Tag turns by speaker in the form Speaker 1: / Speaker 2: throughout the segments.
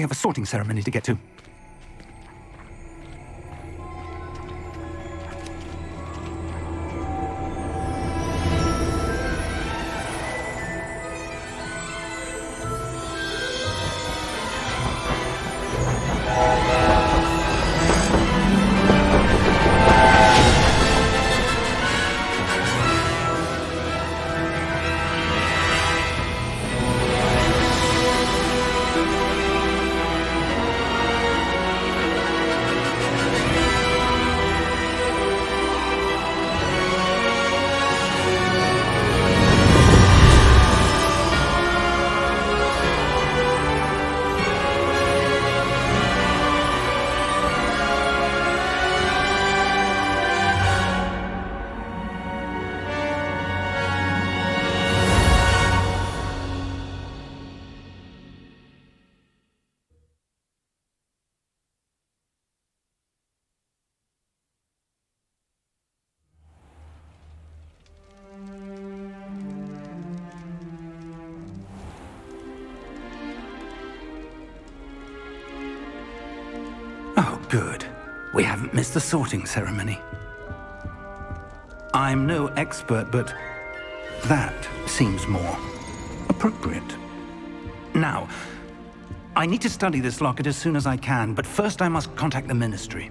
Speaker 1: have a sorting ceremony to get to. Oh, good. We haven't missed the sorting ceremony. I'm no expert, but that seems more appropriate. Now, I need to study this locket as soon as I can, but first I must contact the Ministry.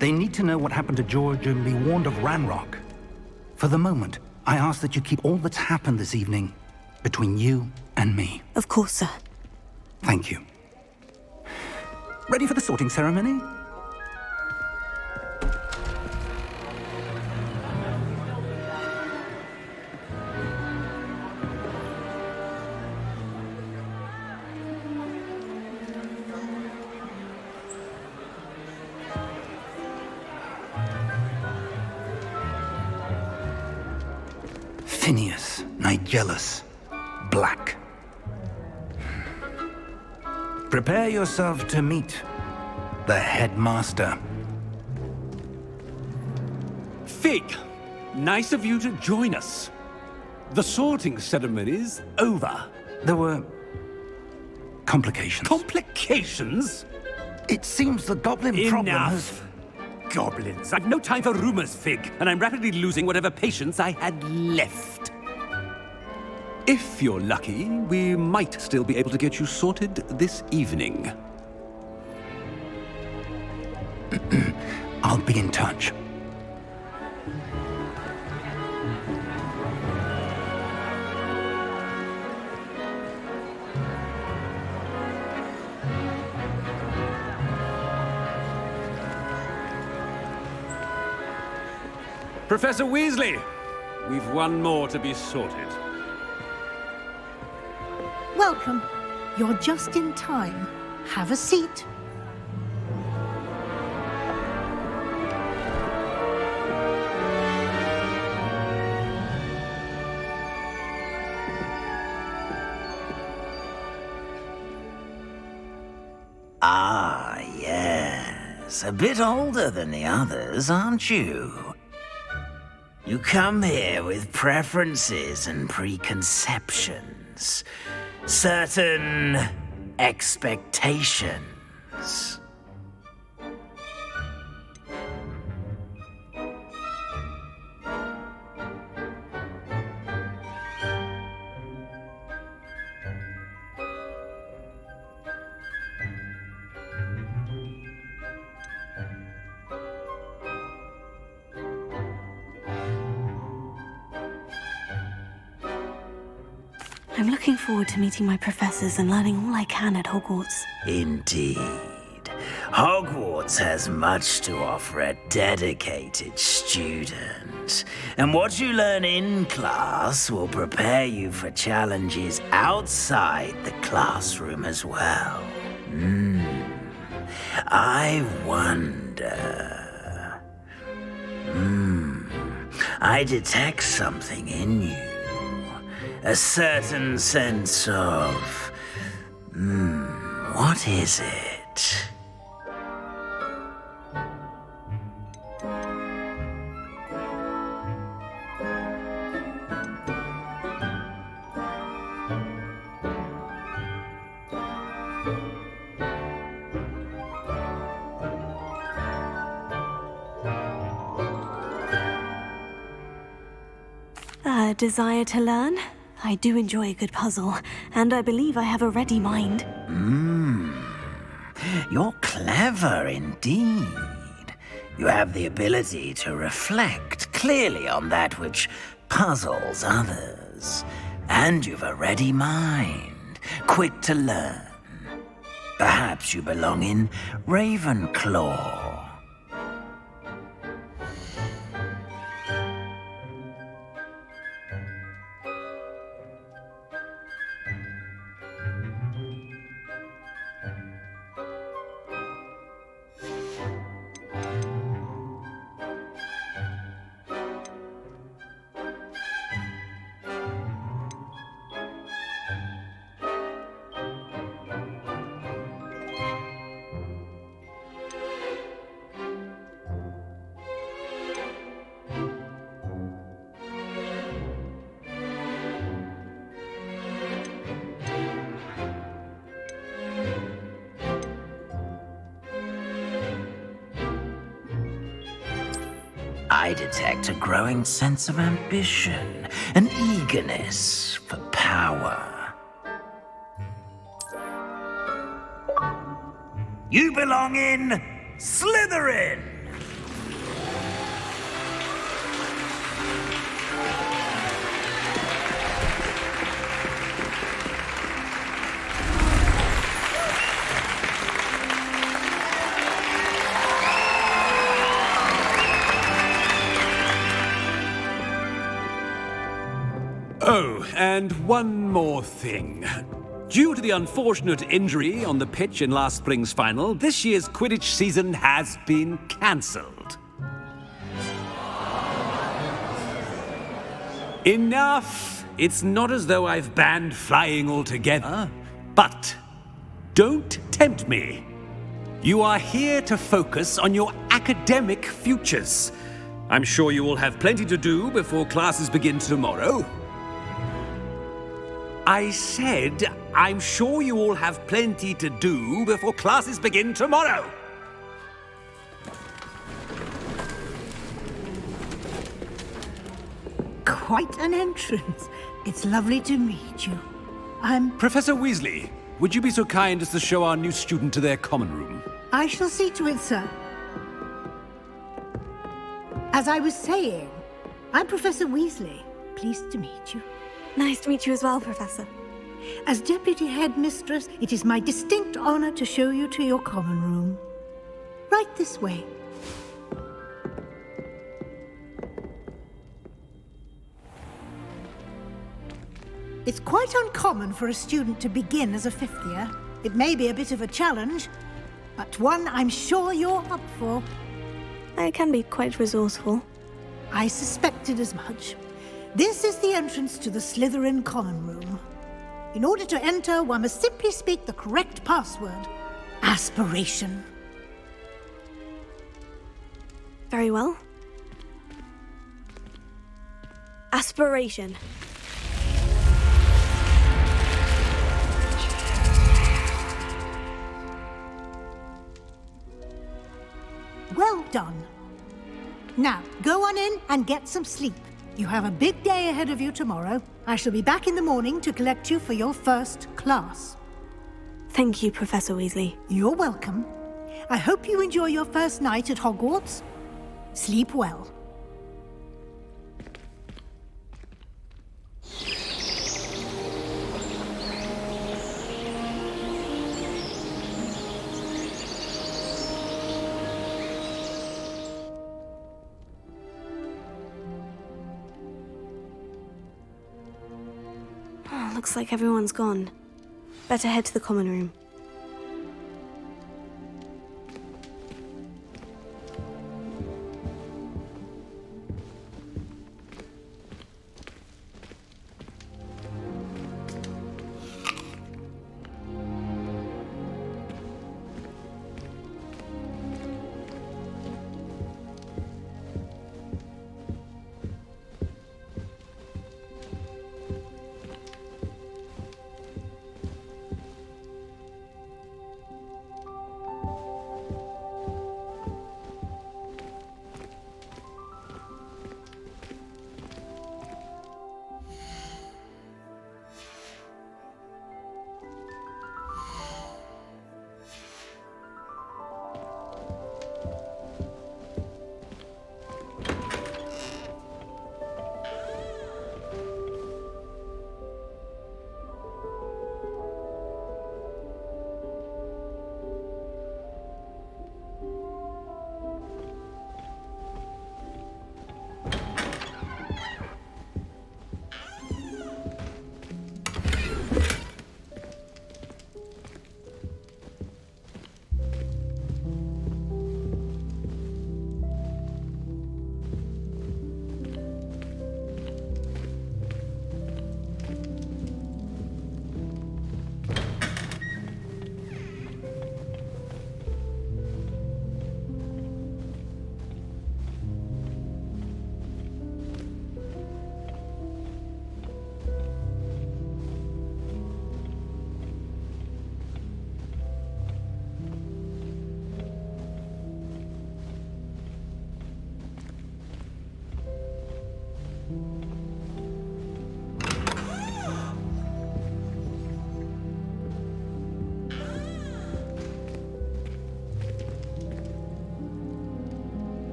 Speaker 1: They need to know what happened to George and be warned of Ranrock. For the moment, I ask that you keep all that's happened this evening between you and me.
Speaker 2: Of course, sir.
Speaker 1: Thank you. Ready for the sorting ceremony? Phineas, Nigellus, Black. Prepare yourself to meet the headmaster.
Speaker 3: Fig, nice of you to join us. The sorting ceremony's over.
Speaker 1: There were complications.
Speaker 3: Complications?
Speaker 1: It seems the goblin problem has...
Speaker 3: Enough. Goblins. I've no time for rumors, Fig, and I'm rapidly losing whatever patience I had left. If you're lucky, we might still be able to get you sorted this evening.
Speaker 1: I'll be in touch.
Speaker 3: Professor Weasley, we've one more to be sorted.
Speaker 4: Welcome. You're just in time. Have a seat.
Speaker 5: Ah, yes. A bit older than the others, aren't you? You come here with preferences and preconceptions. Certain expectations.
Speaker 2: I'm looking forward to meeting my professors and learning all I can at Hogwarts.
Speaker 5: Indeed. Hogwarts has much to offer a dedicated student. And what you learn in class will prepare you for challenges outside the classroom as well. I wonder... I detect something in you. A certain sense of... what is it?
Speaker 2: desire to learn. I do enjoy a good puzzle, and I believe I have a ready mind.
Speaker 5: You're clever indeed. You have the ability to reflect clearly on that which puzzles others. And you've a ready mind, quick to learn. Perhaps you belong in Ravenclaw. I detect a growing sense of ambition, an eagerness for power. You belong in Slytherin!
Speaker 3: Oh, and one more thing. Due to the unfortunate injury on the pitch in last spring's final, this year's Quidditch season has been cancelled. Enough! It's not as though I've banned flying altogether, but don't tempt me. You are here to focus on your academic futures. I'm sure you will have plenty to do before classes begin tomorrow. I said, I'm sure you all have plenty to do before classes begin tomorrow.
Speaker 4: Quite an entrance. It's lovely to meet you.
Speaker 3: Professor Weasley, would you be so kind as to show our new student to their common room?
Speaker 4: I shall see to it, sir. As I was saying, I'm Professor Weasley. Pleased to meet you.
Speaker 2: Nice to meet you as well, Professor.
Speaker 4: As Deputy Headmistress, it is my distinct honor to show you to your common room. Right this way. It's quite uncommon for a student to begin as a fifth year. It may be a bit of a challenge, but one I'm sure you're up for.
Speaker 2: I can be quite resourceful.
Speaker 4: I suspected as much. This is the entrance to the Slytherin common room. In order to enter, one must simply speak the correct password. Aspiration.
Speaker 2: Very well. Aspiration.
Speaker 4: Well done. Now, go on in and get some sleep. You have a big day ahead of you tomorrow. I shall be back in the morning to collect you for your first class.
Speaker 2: Thank you, Professor Weasley.
Speaker 4: You're welcome. I hope you enjoy your first night at Hogwarts. Sleep well.
Speaker 2: Looks like everyone's gone. Better head to the common room.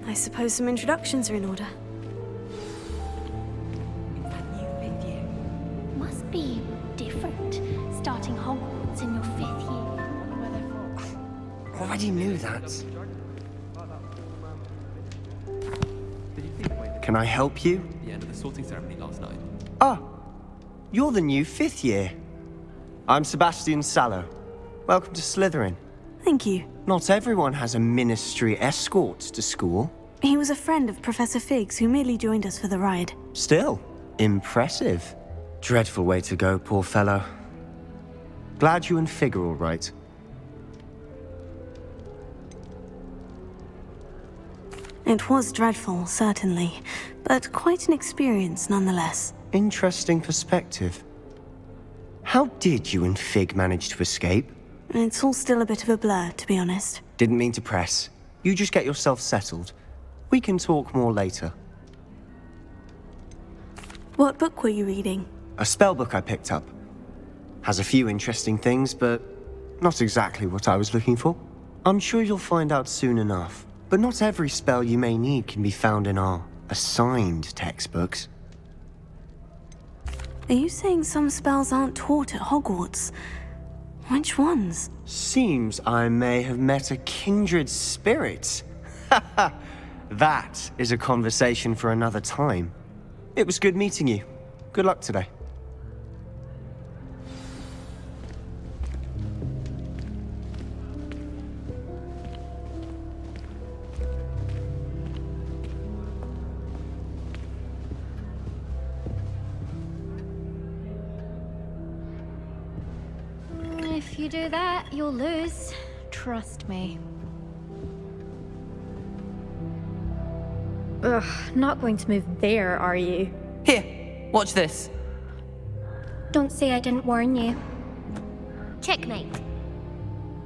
Speaker 2: I suppose some introductions are in order.
Speaker 6: Must be different, starting Hogwarts in your 5th year.
Speaker 7: Already knew that. Can I help you?
Speaker 3: The end of the sorting ceremony last night.
Speaker 7: Ah, you're the new 5th year. I'm Sebastian Sallow. Welcome to Slytherin.
Speaker 2: Thank you.
Speaker 7: Not everyone has a ministry escort to school.
Speaker 2: He was a friend of Professor Fig's who merely joined us for the ride.
Speaker 7: Still, impressive. Dreadful way to go, poor fellow. Glad you and Fig are all right.
Speaker 2: It was dreadful, certainly, but quite an experience nonetheless.
Speaker 7: Interesting perspective. How did you and Fig manage to escape?
Speaker 2: It's all still a bit of a blur, to be honest.
Speaker 7: Didn't mean to press. You just get yourself settled. We can talk more later.
Speaker 2: What book were you reading?
Speaker 7: A spell book I picked up. Has a few interesting things, but not exactly what I was looking for. I'm sure you'll find out soon enough. But not every spell you may need can be found in our assigned textbooks.
Speaker 2: Are you saying some spells aren't taught at Hogwarts? Which ones?
Speaker 7: Seems I may have met a kindred spirit. That is a conversation for another time. It was good meeting you. Good luck today.
Speaker 6: If you do that, you'll lose. Trust me. Ugh, not going to move there, are you?
Speaker 8: Here, watch this.
Speaker 6: Don't say I didn't warn you. Checkmate.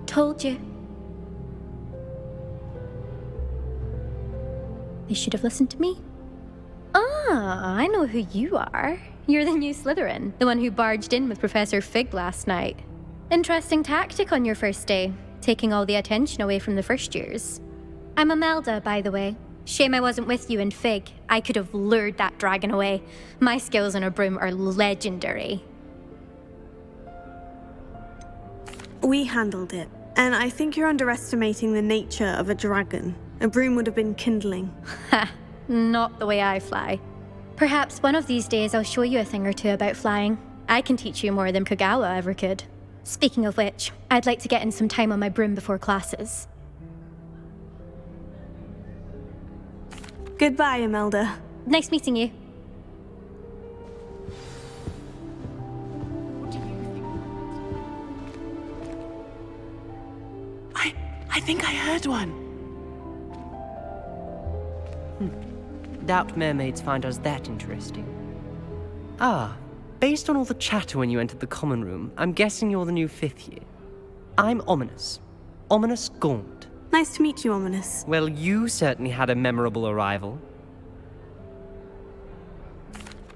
Speaker 6: Told you. They should have listened to me. Ah, I know who you are. You're the new Slytherin, the one who barged in with Professor Fig last night. Interesting tactic on your first day, taking all the attention away from the first years. I'm Imelda, by the way. Shame I wasn't with you and Fig. I could have lured that dragon away. My skills on a broom are legendary.
Speaker 2: We handled it, and I think you're underestimating the nature of a dragon. A broom would have been kindling.
Speaker 6: Ha! Not the way I fly. Perhaps one of these days I'll show you a thing or two about flying. I can teach you more than Kogawa ever could. Speaking of which, I'd like to get in some time on my broom before classes.
Speaker 2: Goodbye, Imelda.
Speaker 6: Nice meeting you.
Speaker 8: I think I heard one. Doubt mermaids find us that interesting. Ah, based on all the chatter when you entered the common room, I'm guessing you're the new 5th year. I'm Ominous. Ominous Gaunt.
Speaker 2: Nice to meet you, Ominous.
Speaker 8: Well, you certainly had a memorable arrival.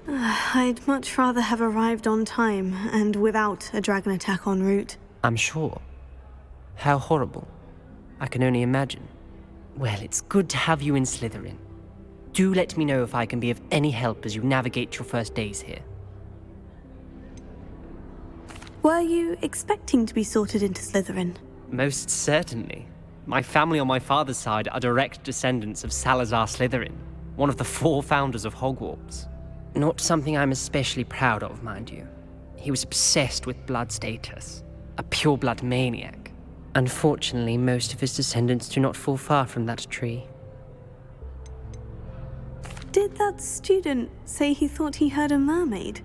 Speaker 2: I'd much rather have arrived on time and without a dragon attack en route.
Speaker 8: I'm sure. How horrible. I can only imagine. Well, it's good to have you in Slytherin. Do let me know if I can be of any help as you navigate your first days here.
Speaker 2: Were you expecting to be sorted into Slytherin?
Speaker 8: Most certainly. My family on my father's side are direct descendants of Salazar Slytherin, one of the 4 founders of Hogwarts. Not something I'm especially proud of, mind you. He was obsessed with blood status, a pure-blood maniac. Unfortunately, most of his descendants do not fall far from that tree.
Speaker 2: Did that student say he thought he heard a mermaid?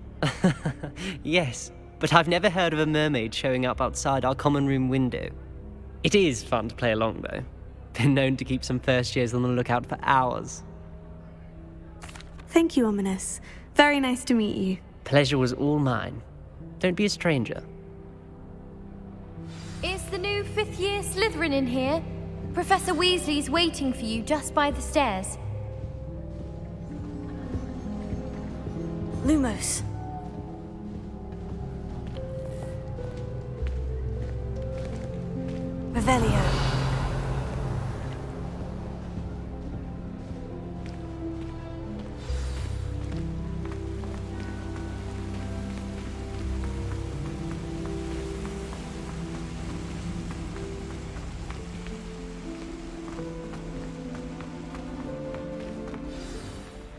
Speaker 8: Yes, but I've never heard of a mermaid showing up outside our common room window. It is fun to play along, though. Been known to keep some first years on the lookout for hours.
Speaker 2: Thank you, Ominous. Very nice to meet you.
Speaker 8: Pleasure was all mine. Don't be a stranger.
Speaker 6: Is the new fifth-year Slytherin in here? Professor Weasley's waiting for you just by the stairs.
Speaker 2: Lumos. Revelio.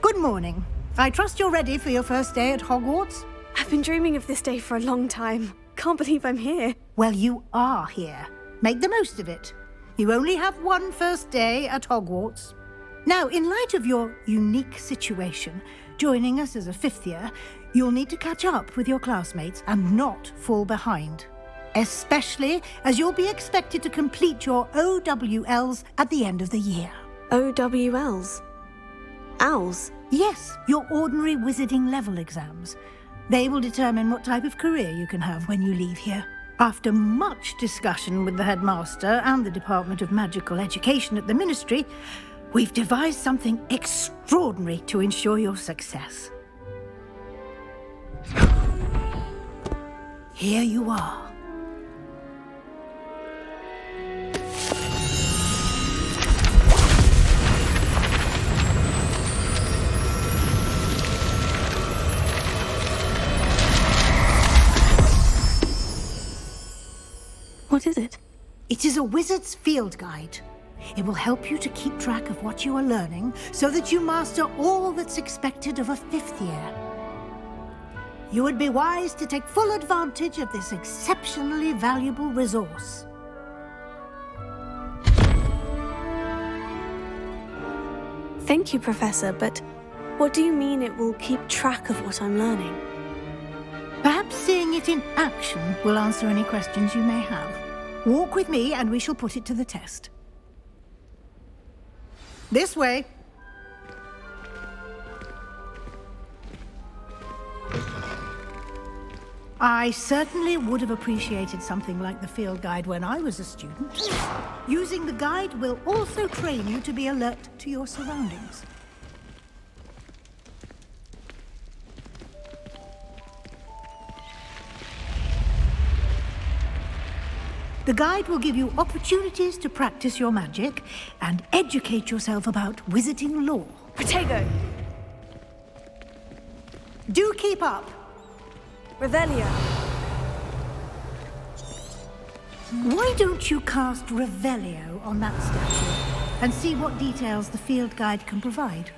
Speaker 4: Good morning. I trust you're ready for your first day at Hogwarts?
Speaker 2: I've been dreaming of this day for a long time. Can't believe I'm here.
Speaker 4: Well, you are here. Make the most of it. You only have one first day at Hogwarts. Now, in light of your unique situation, joining us as a fifth year, you'll need to catch up with your classmates and not fall behind. Especially as you'll be expected to complete your OWLs at the end of the year.
Speaker 2: OWLs? Owls?
Speaker 4: Yes, your ordinary wizarding level exams. They will determine what type of career you can have when you leave here. After much discussion with the headmaster and the Department of Magical Education at the Ministry, we've devised something extraordinary to ensure your success. Here you are.
Speaker 2: What is it?
Speaker 4: It is a wizard's field guide. It will help you to keep track of what you are learning so that you master all that's expected of a fifth year. You would be wise to take full advantage of this exceptionally valuable resource.
Speaker 2: Thank you, Professor, but what do you mean it will keep track of what I'm learning?
Speaker 4: Perhaps seeing it in action will answer any questions you may have. Walk with me and we shall put it to the test. This way. I certainly would have appreciated something like the field guide when I was a student. Using the guide will also train you to be alert to your surroundings. The guide will give you opportunities to practice your magic and educate yourself about wizarding lore.
Speaker 2: Protego!
Speaker 4: Do keep up!
Speaker 2: Revelio!
Speaker 4: Why don't you cast Revelio on that statue and see what details the field guide can provide?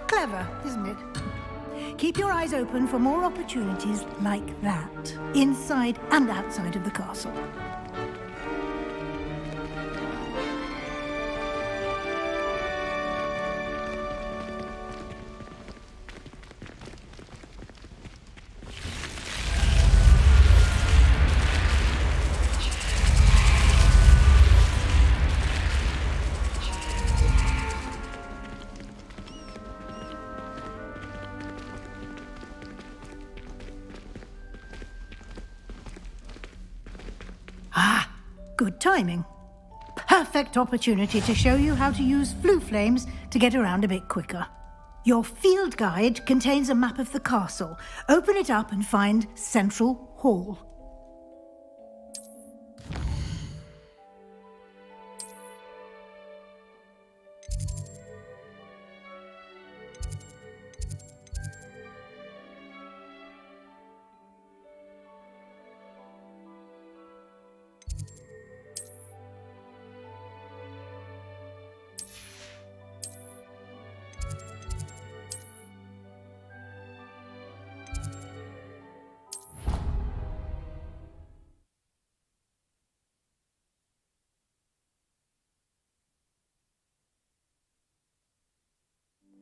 Speaker 4: Clever, isn't it? Keep your eyes open for more opportunities like that, inside and outside of the castle. Good timing. Perfect opportunity to show you how to use flue flames to get around a bit quicker. Your field guide contains a map of the castle. Open it up and find Central Hall.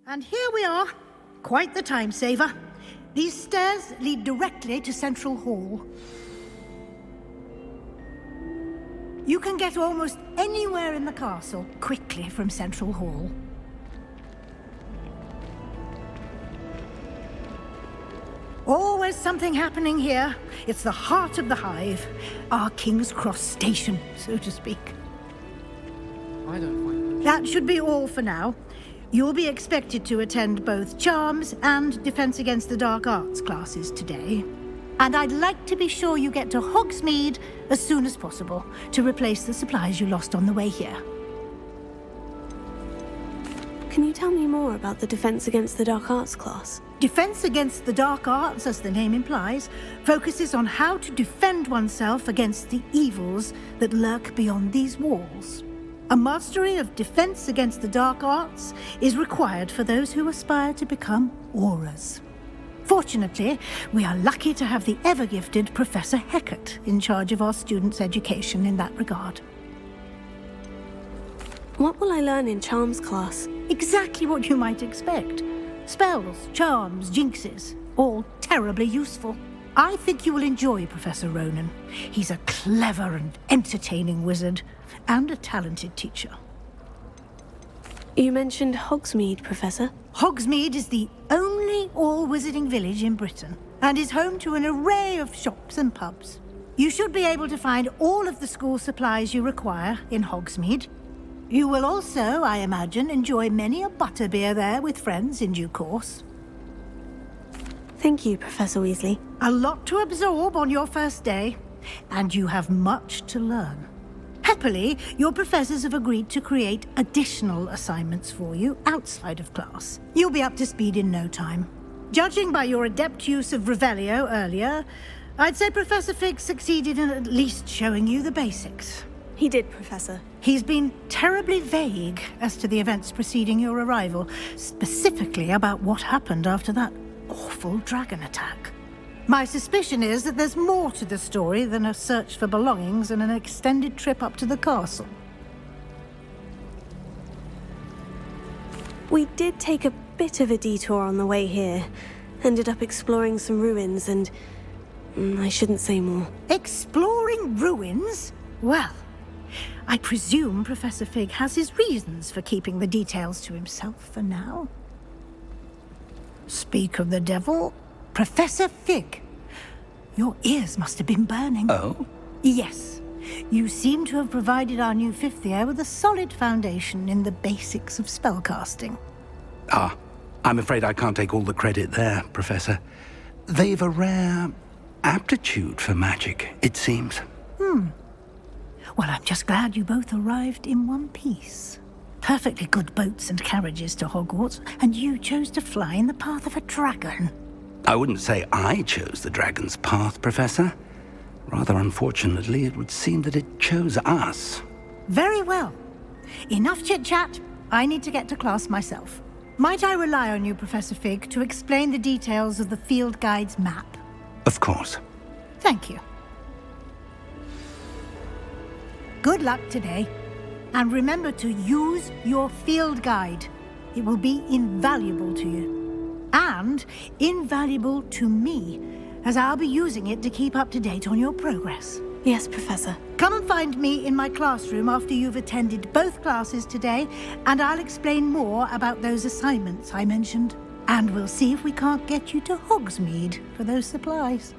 Speaker 4: And here we are. Quite the time saver. These stairs lead directly to Central Hall. You can get almost anywhere in the castle quickly from Central Hall. Always something happening here. It's the heart of the hive. Our King's Cross station, so to speak.
Speaker 8: I don't find
Speaker 4: That should be all for now. You'll be expected to attend both Charms and Defense Against the Dark Arts classes today. And I'd like to be sure you get to Hogsmeade as soon as possible to replace the supplies you lost on the way here.
Speaker 2: Can you tell me more about the Defense Against the Dark Arts class?
Speaker 4: Defense Against the Dark Arts, as the name implies, focuses on how to defend oneself against the evils that lurk beyond these walls. A mastery of Defense Against the Dark Arts is required for those who aspire to become Aurors. Fortunately, we are lucky to have the ever-gifted Professor Hecat in charge of our students' education in that regard.
Speaker 2: What will I learn in Charms class?
Speaker 4: Exactly what you might expect. Spells, charms, jinxes, all terribly useful. I think you will enjoy Professor Ronan. He's a clever and entertaining wizard, and a talented teacher.
Speaker 2: You mentioned Hogsmeade, Professor.
Speaker 4: Hogsmeade is the only all-wizarding village in Britain, and is home to an array of shops and pubs. You should be able to find all of the school supplies you require in Hogsmeade. You will also, I imagine, enjoy many a butterbeer there with friends in due course.
Speaker 2: Thank you, Professor Weasley.
Speaker 4: A lot to absorb on your first day, and you have much to learn. Happily, your professors have agreed to create additional assignments for you outside of class. You'll be up to speed in no time. Judging by your adept use of Revelio earlier, I'd say Professor Fig succeeded in at least showing you the basics.
Speaker 2: He did, Professor.
Speaker 4: He's been terribly vague as to the events preceding your arrival, specifically about what happened after that awful dragon attack. My suspicion is that there's more to the story than a search for belongings and an extended trip up to the castle.
Speaker 2: We did take a bit of a detour on the way here. Ended up exploring some ruins and... I shouldn't say more.
Speaker 4: Exploring ruins? Well, I presume Professor Fig has his reasons for keeping the details to himself for now. Speak of the devil, Professor Fig. Your ears must have been burning.
Speaker 1: Oh?
Speaker 4: Yes. You seem to have provided our new fifth year with a solid foundation in the basics of spellcasting.
Speaker 1: Ah, I'm afraid I can't take all the credit there, Professor. They've a rare aptitude for magic, it seems.
Speaker 4: Well, I'm just glad you both arrived in one piece. Perfectly good boats and carriages to Hogwarts, and you chose to fly in the path of a dragon.
Speaker 1: I wouldn't say I chose the dragon's path, Professor. Rather unfortunately, it would seem that it chose us.
Speaker 4: Very well. Enough chit-chat. I need to get to class myself. Might I rely on you, Professor Fig, to explain the details of the field guide's map?
Speaker 1: Of course.
Speaker 4: Thank you. Good luck today. And remember to use your field guide. It will be invaluable to you. And invaluable to me, as I'll be using it to keep up to date on your progress.
Speaker 2: Yes, Professor.
Speaker 4: Come and find me in my classroom after you've attended both classes today, and I'll explain more about those assignments I mentioned. And we'll see if we can't get you to Hogsmeade for those supplies.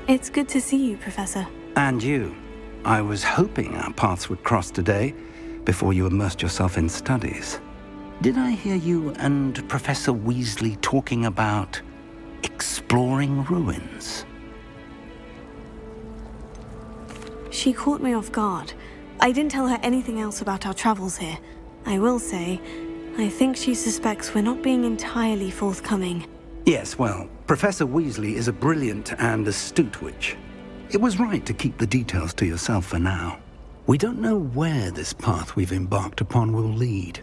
Speaker 2: It's good to see you, Professor.
Speaker 1: And you. I was hoping our paths would cross today, before you immersed yourself in studies. Did I hear you and Professor Weasley talking about exploring ruins?
Speaker 2: She caught me off guard. I didn't tell her anything else about our travels here. I will say, I think she suspects we're not being entirely forthcoming.
Speaker 1: Yes, well, Professor Weasley is a brilliant and astute witch. It was right to keep the details to yourself for now. We don't know where this path we've embarked upon will lead.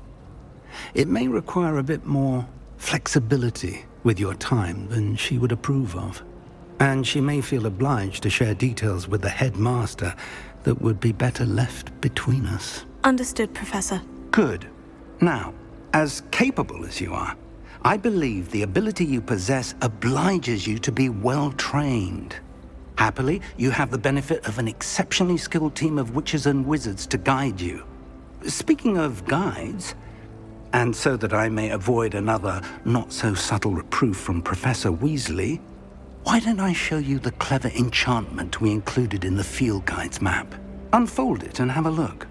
Speaker 1: It may require a bit more flexibility with your time than she would approve of. And she may feel obliged to share details with the headmaster that would be better left between us.
Speaker 2: Understood, Professor.
Speaker 1: Good. Now, as capable as you are, I believe the ability you possess obliges you to be well-trained. Happily, you have the benefit of an exceptionally skilled team of witches and wizards to guide you. Speaking of guides, and so that I may avoid another not-so-subtle reproof from Professor Weasley, why don't I show you the clever enchantment we included in the field guide's map? Unfold it and have a look.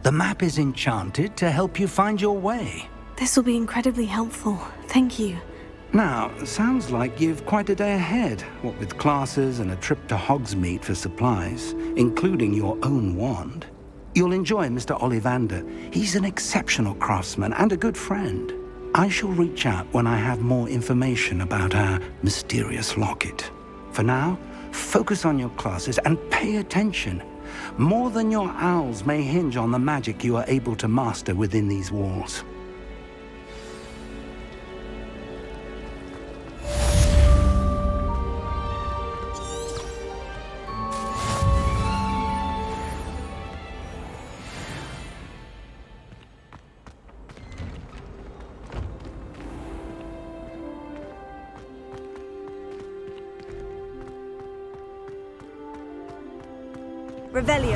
Speaker 1: The map is enchanted to help you find your way.
Speaker 2: This will be incredibly helpful. Thank you.
Speaker 1: Now, sounds like you've quite a day ahead, what with classes and a trip to Hogsmeade for supplies, including your own wand. You'll enjoy Mr. Ollivander. He's an exceptional craftsman and a good friend. I shall reach out when I have more information about our mysterious locket. For now, focus on your classes and pay attention. More than your owls may hinge on the magic you are able to master within these walls.
Speaker 2: Revelio.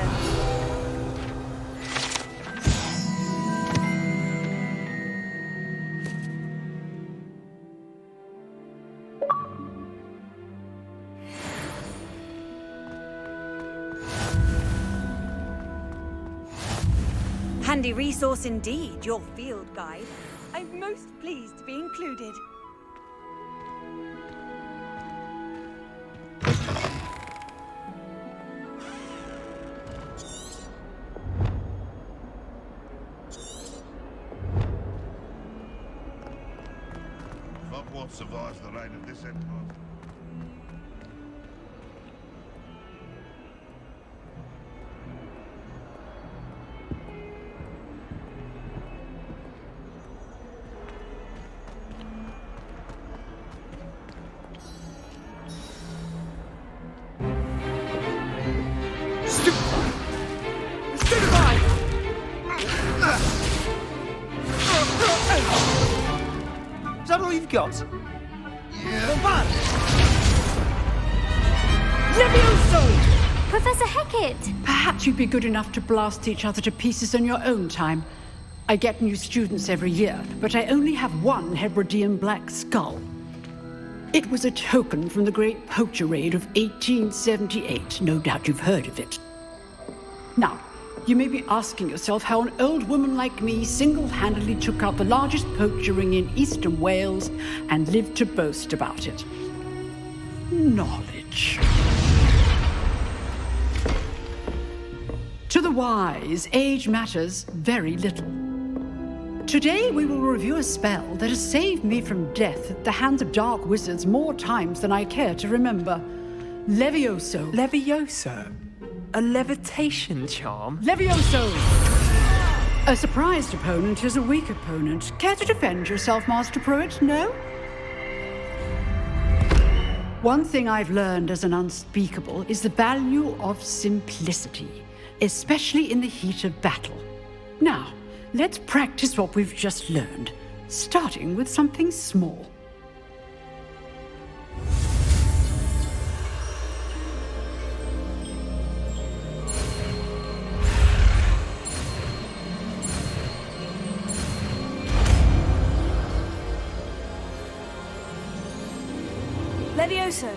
Speaker 9: Handy resource indeed, your field guide. I'm most pleased to be included.
Speaker 10: Hogwarts survives the reign of this empire.
Speaker 8: Is that all you've got?
Speaker 6: Professor Hecat!
Speaker 11: Perhaps you'd be good enough to blast each other to pieces in your own time. I get new students every year, but I only have one Hebridean black skull. It was a token from the Great Poacher Raid of 1878. No doubt you've heard of it. Now, you may be asking yourself how an old woman like me single-handedly took out the largest poacher ring in eastern Wales and lived to boast about it. Knowledge. To the wise, age matters very little. Today we will review a spell that has saved me from death at the hands of dark wizards more times than I care to remember. Levioso.
Speaker 8: Levioso? A levitation charm?
Speaker 11: Levioso! A surprised opponent is a weak opponent. Care to defend yourself, Master Pruitt? No? One thing I've learned as an unspeakable is the value of simplicity, especially in the heat of battle. Now, let's practice what we've just learned, starting with something small.
Speaker 2: Levioso.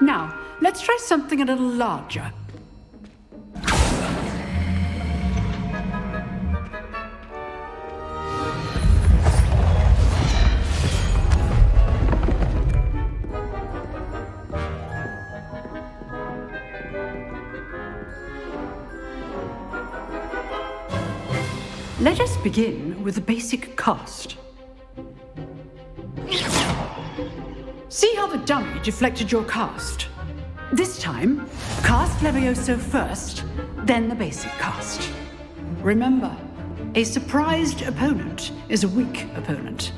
Speaker 11: Now, let's try something a little larger. Let us begin with the basic cast. See how the dummy deflected your cast? This time, cast Levioso first, then the basic cast. Remember, a surprised opponent is a weak opponent,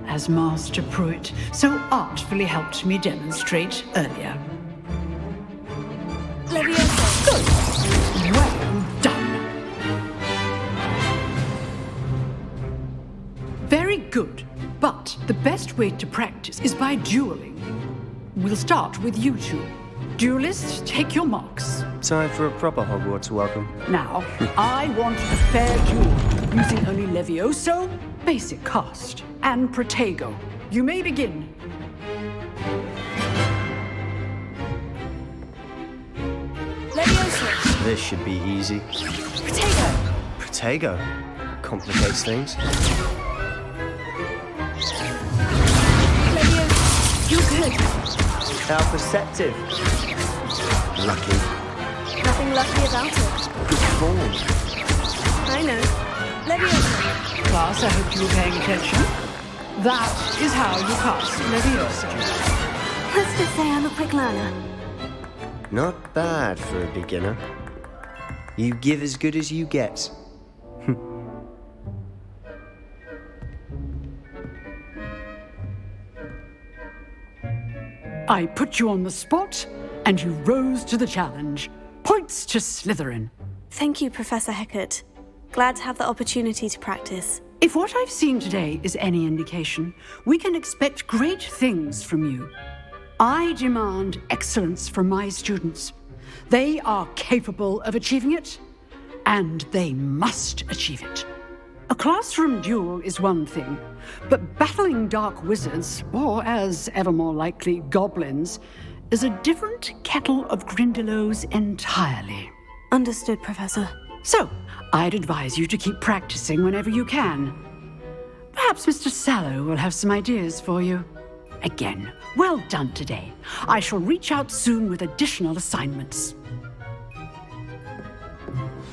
Speaker 11: as Master Pruitt so artfully helped me demonstrate earlier.
Speaker 2: Levioso.
Speaker 11: Good. Well done. Very good, but the best way to practice is by dueling. We'll start with you two. Duelists, take your marks.
Speaker 7: Time for a proper Hogwarts welcome.
Speaker 11: Now, I want a fair duel, using only Levioso, basic cast, and Protego. You may begin.
Speaker 2: Levioso.
Speaker 7: This should be easy.
Speaker 2: Protego.
Speaker 7: Protego complicates things.
Speaker 2: Levioso. You're good.
Speaker 7: How perceptive. Lucky.
Speaker 2: Nothing lucky about it.
Speaker 7: Good form.
Speaker 2: I know. Levioso.
Speaker 11: Class, I hope you were paying attention. That is how you cast Levioso.
Speaker 2: Let's just say I'm a quick learner.
Speaker 7: Not bad for a beginner. You give as good as you get.
Speaker 11: I put you on the spot, and you rose to the challenge. Points to Slytherin.
Speaker 2: Thank you, Professor Hecat. Glad to have the opportunity to practice.
Speaker 11: If what I've seen today is any indication, we can expect great things from you. I demand excellence from my students. They are capable of achieving it, and they must achieve it. A classroom duel is one thing, but battling dark wizards, or as ever more likely, goblins, is a different kettle of Grindylows entirely.
Speaker 2: Understood, Professor.
Speaker 11: So, I'd advise you to keep practicing whenever you can. Perhaps Mr. Sallow will have some ideas for you. Again, well done today. I shall reach out soon with additional assignments.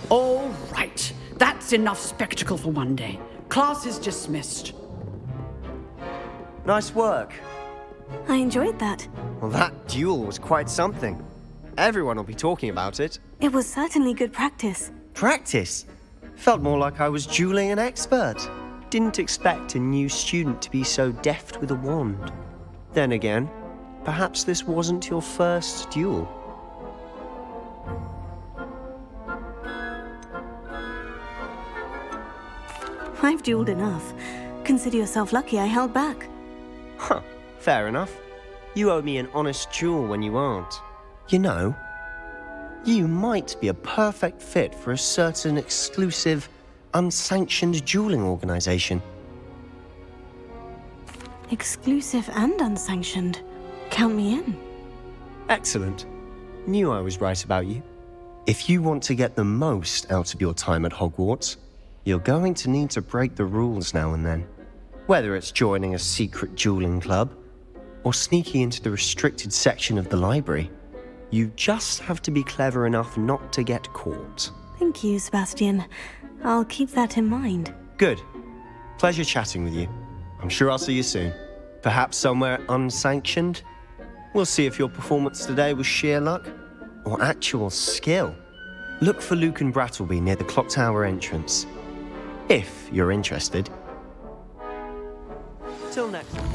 Speaker 11: All right. That's enough spectacle for one day. Class is dismissed.
Speaker 7: Nice work.
Speaker 2: I enjoyed that.
Speaker 7: Well, that duel was quite something. Everyone will be talking about it.
Speaker 2: It was certainly good practice.
Speaker 7: Practice? Felt more like I was dueling an expert. Didn't expect a new student to be so deft with a wand. Then again, perhaps this wasn't your first duel.
Speaker 2: I've dueled enough. Consider yourself lucky I held back.
Speaker 7: Huh, fair enough. You owe me an honest duel when you aren't. You know, You might be a perfect fit for a certain exclusive, unsanctioned dueling organization.
Speaker 2: Exclusive and unsanctioned. Count me in.
Speaker 7: Excellent. Knew I was right about you. If you want to get the most out of your time at Hogwarts, you're going to need to break the rules now and then. Whether it's joining a secret dueling club, or sneaking into the restricted section of the library, you just have to be clever enough not to get caught.
Speaker 2: Thank you, Sebastian. I'll keep that in mind.
Speaker 7: Good. Pleasure chatting with you. I'm sure I'll see you soon. Perhaps somewhere unsanctioned? We'll see if your performance today was sheer luck or actual skill. Look for Luke and Brattleby near the clock tower entrance, if you're interested. Till next time.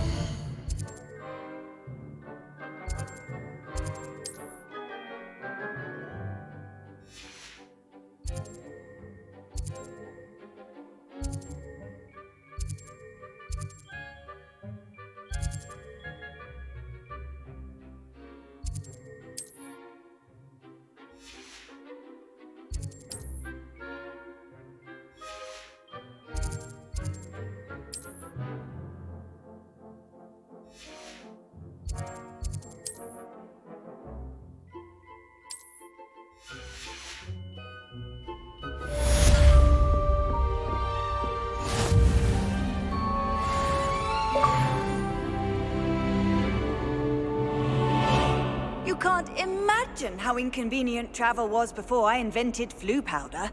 Speaker 9: You can't imagine how inconvenient travel was before I invented flu powder.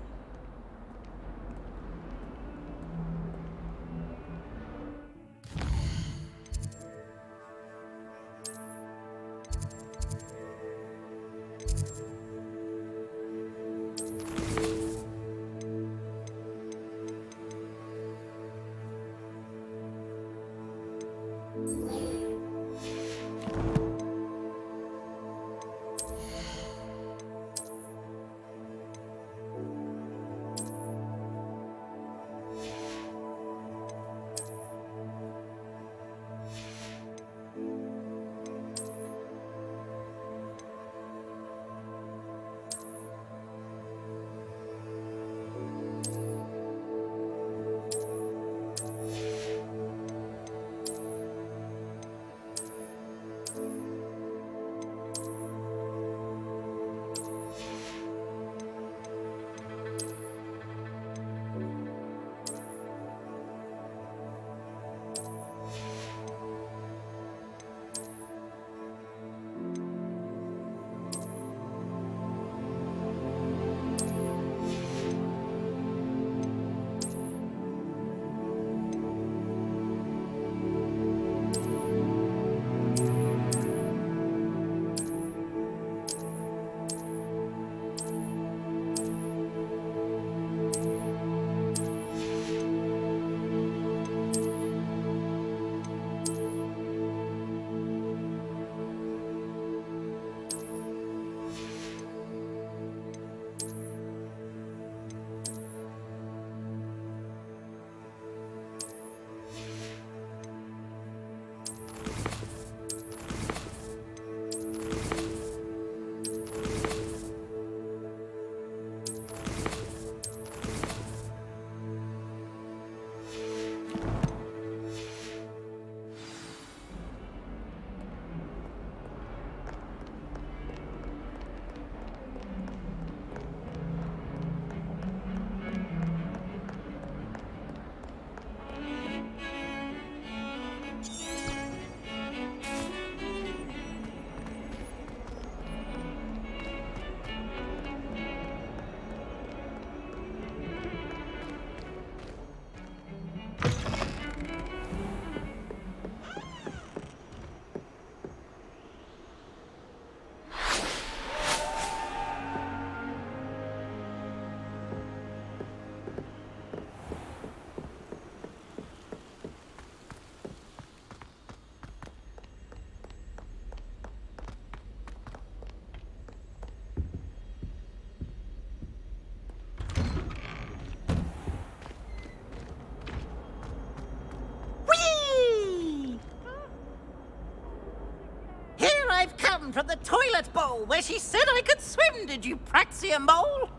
Speaker 12: From the toilet Hogwarts Ball, where she said I could swim, did you praxia mole?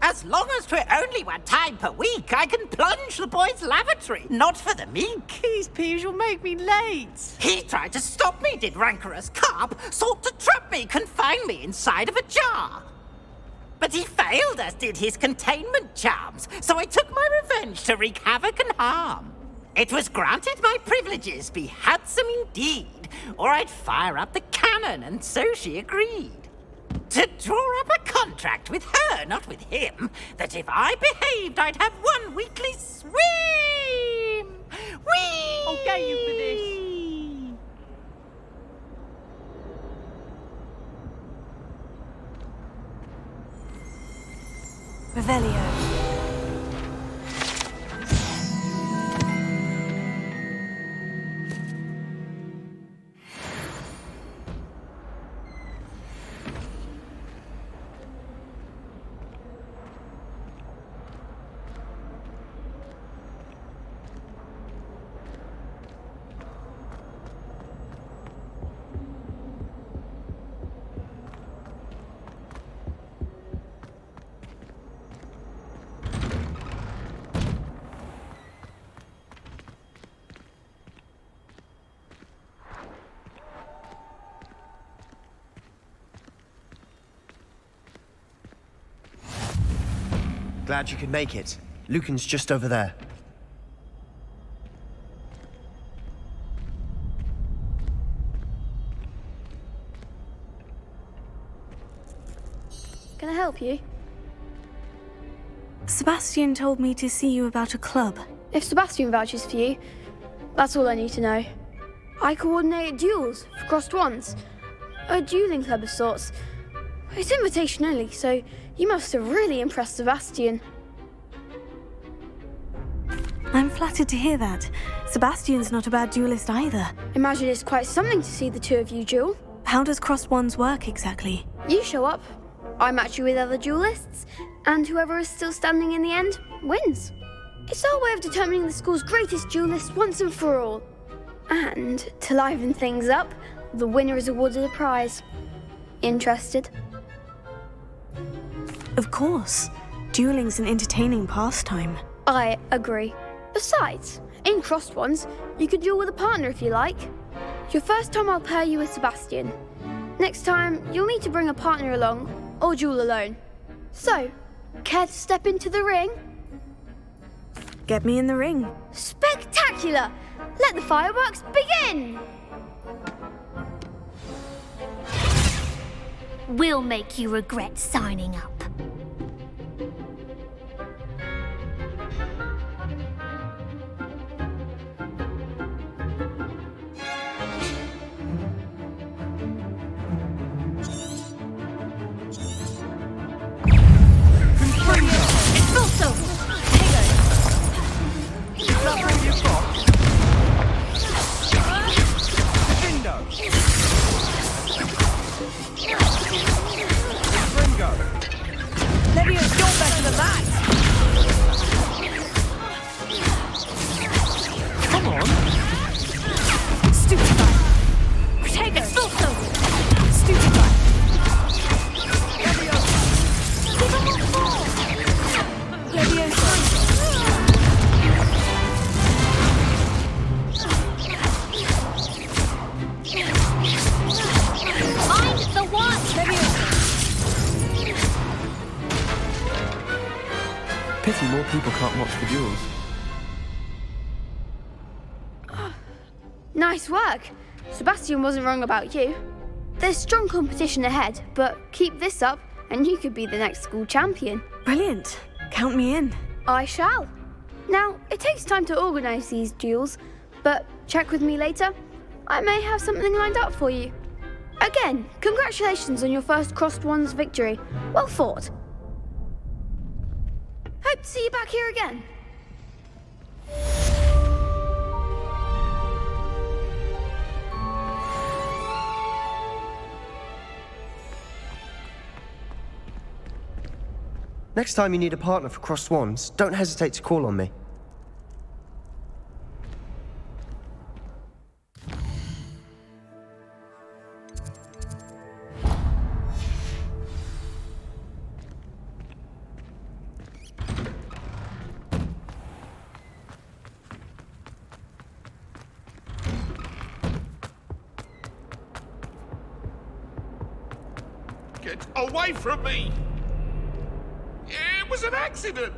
Speaker 12: As long as 'twere only one time per week, I can plunge the boy's lavatory, not for the meek.
Speaker 9: These peas will make me late.
Speaker 12: He tried to stop me, did rancorous carp, sought to trap me, confine me inside of a jar. But he failed, as did his containment charms, so I took my revenge to wreak havoc and harm. It was granted my privileges be handsome indeed, or I'd fire up the cannon, and so she agreed. To draw up a contract with her, not with him, that if I behaved, I'd have one weekly swim! Whee!
Speaker 9: I'll get you for this.
Speaker 2: Revelio.
Speaker 7: Glad you could make it. Lucan's just over there.
Speaker 13: Can I help you?
Speaker 2: Sebastian told me to see you about a club.
Speaker 13: If Sebastian vouches for you, that's all I need to know. I coordinate duels for crossed wands. A dueling club of sorts. It's invitation only, so you must have really impressed Sebastian.
Speaker 2: I'm flattered to hear that. Sebastian's not a bad duelist either.
Speaker 13: Imagine it's quite something to see the two of you duel.
Speaker 2: How does crossed wands work exactly?
Speaker 13: You show up, I match you with other duelists, and whoever is still standing in the end wins. It's our way of determining the school's greatest duelist once and for all. And to liven things up, the winner is awarded a prize. Interested?
Speaker 2: Of course. Dueling's an entertaining pastime.
Speaker 13: I agree. Besides, in crossed ones, you could duel with a partner if you like. Your first time I'll pair you with Sebastian. Next time, you'll need to bring a partner along, or duel alone. So, care to step into the ring?
Speaker 2: Get me in the ring.
Speaker 13: Spectacular! Let the fireworks begin!
Speaker 14: We'll make you regret signing up.
Speaker 7: Pity more people can't watch the duels.
Speaker 13: Nice work. Sebastian wasn't wrong about you. There's strong competition ahead, but keep this up and you could be the next school champion.
Speaker 2: Brilliant. Count me in.
Speaker 13: I shall. Now, it takes time to organise these duels, but check with me later. I may have something lined up for you. Again, congratulations on your first crossed wands victory. Well fought. Hope to see you back here again.
Speaker 7: Next time you need a partner for crossed wands, don't hesitate to call on me.
Speaker 10: Get away from me! It was an accident!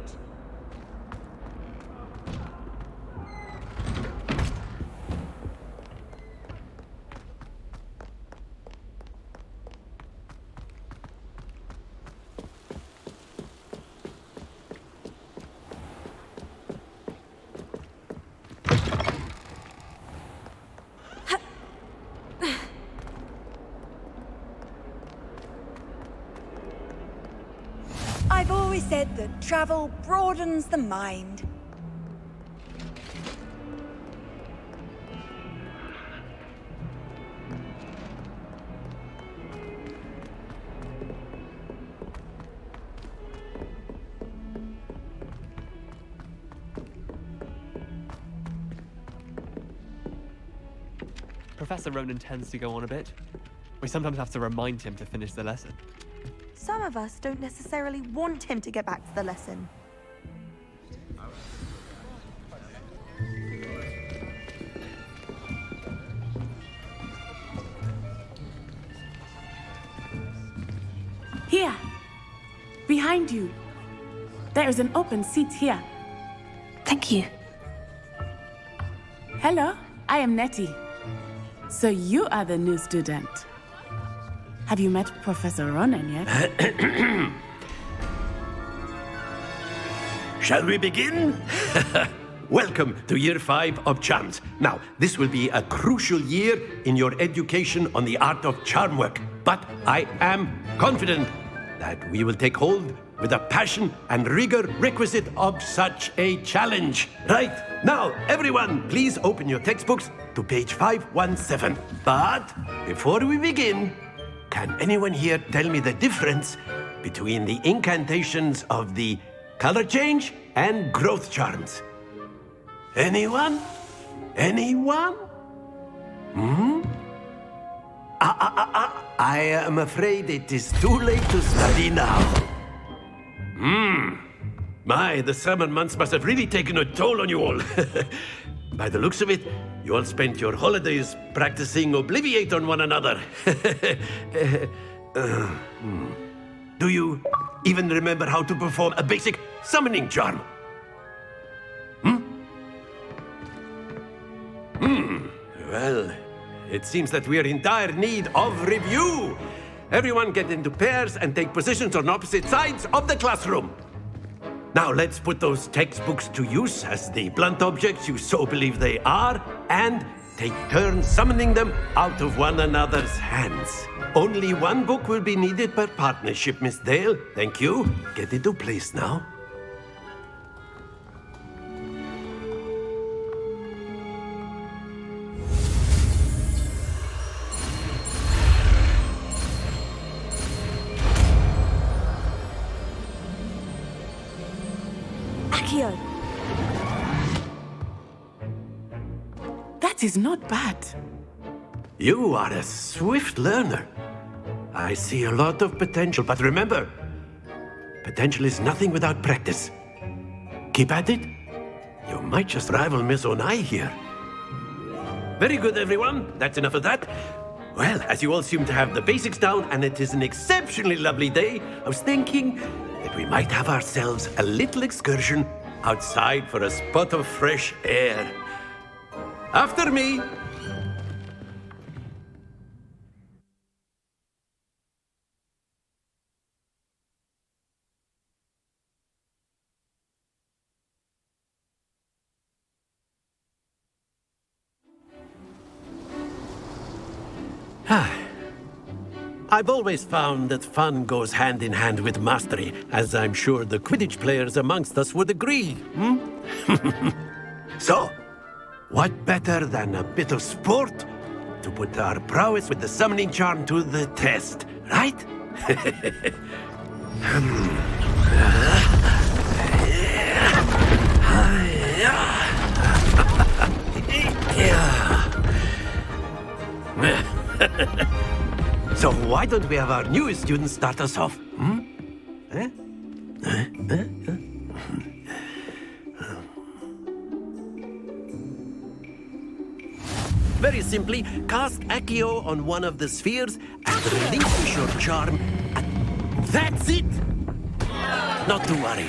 Speaker 9: I've always said that travel broadens the mind.
Speaker 15: Professor Ronan tends to go on a bit. We sometimes have to remind him to finish the lesson.
Speaker 16: Some of us don't necessarily want him to get back to the lesson.
Speaker 17: Here! Behind you! There is an open seat here.
Speaker 2: Thank you.
Speaker 17: Hello, I am Nettie. So you are the new student. Have you met Professor Ronan yet?
Speaker 18: Shall we begin? Welcome to Year 5 of Charms. Now, this will be a crucial year in your education on the art of charm work. But I am confident that we will take hold with the passion and rigor requisite of such a challenge. Right, now, everyone, please open your textbooks to page 517. But before we begin, can anyone here tell me the difference between the incantations of the color change and growth charms? Anyone? Anyone? I am afraid it is too late to study now. My, the summer months must have really taken a toll on you all. By the looks of it, you all spent your holidays practicing Obliviate on one another. Do you even remember how to perform a basic summoning charm? Well, it seems that we are in dire need of review. Everyone get into pairs and take positions on opposite sides of the classroom. Now let's put those textbooks to use as the blunt objects you so believe they are, and take turns summoning them out of one another's hands. Only one book will be needed per partnership, Miss Dale. Thank you. Get into place now.
Speaker 17: Akio! That is not bad.
Speaker 18: You are a swift learner. I see a lot of potential, but remember, potential is nothing without practice. Keep at it. You might just rival Miss Onai here. Very good, everyone. That's enough of that. Well, as you all seem to have the basics down, and it is an exceptionally lovely day, I was thinking that we might have ourselves a little excursion outside for a spot of fresh air. After me. I've always found that fun goes hand in hand with mastery, as I'm sure the Quidditch players amongst us would agree. So, what better than a bit of sport to put our prowess with the summoning charm to the test, right? So why don't we have our newest student start us off? Very simply, cast Accio on one of the spheres and relinquish your charm at That's it! Not to worry.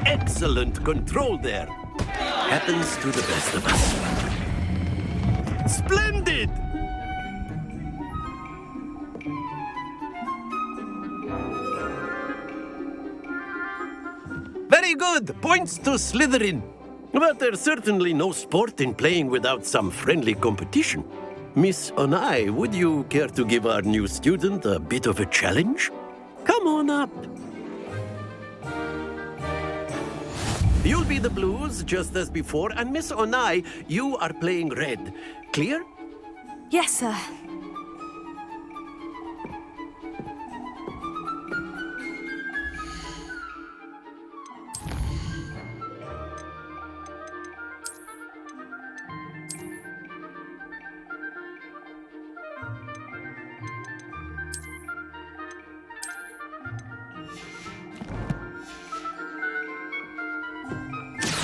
Speaker 18: Excellent control there. Happens to the best of us. Splendid! Very good! Points to Slytherin. But there's certainly no sport in playing without some friendly competition. Miss Onai, would you care to give our new student a bit of a challenge? Come on up. You'll be the blues, just as before, and Miss Onai, you are playing red. Clear?
Speaker 2: Yes, sir.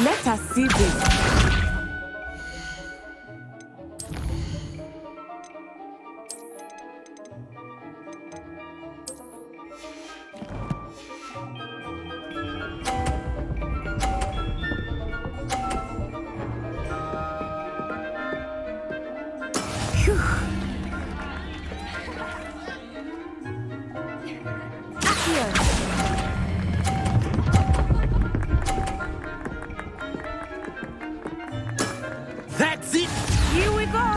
Speaker 17: Let us see this.
Speaker 18: That's it!
Speaker 17: Here we go.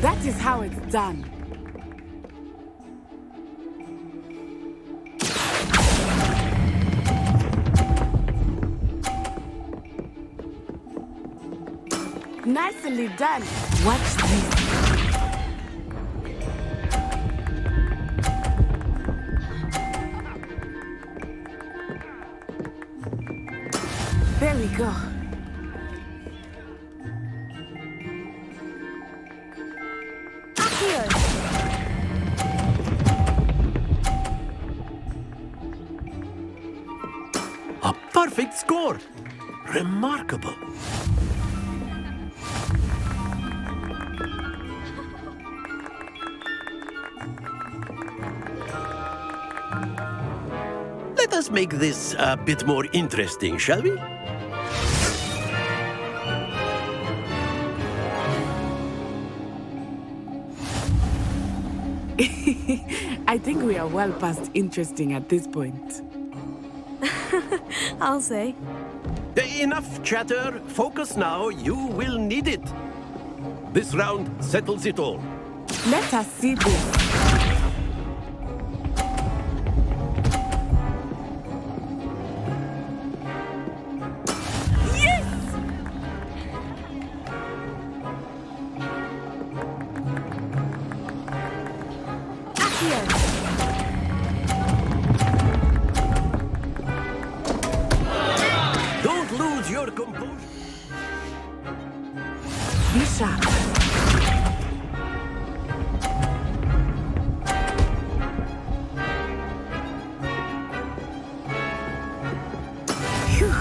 Speaker 17: That is how it's done. Nicely done. Watch this. There we go.
Speaker 18: A perfect score! Remarkable. Let us make this a bit more interesting, shall we?
Speaker 17: I think we are well past interesting at this point.
Speaker 2: I'll say.
Speaker 18: Enough chatter. Focus now. You will need it. This round settles it all.
Speaker 17: Let us see this.
Speaker 18: Don't lose your composure.
Speaker 17: Be sharp. Phew.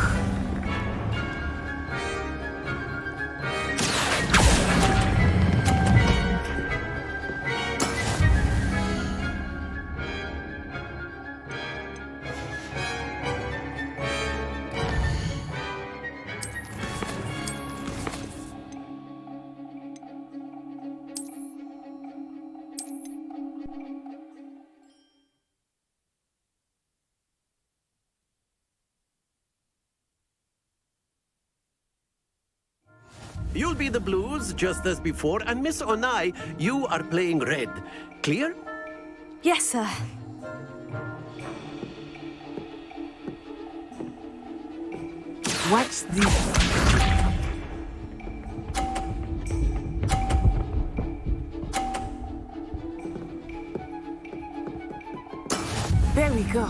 Speaker 18: You'll be the blues, just as before, and Miss Onai, you are playing red. Clear?
Speaker 2: Yes, sir.
Speaker 17: Watch this. There we go.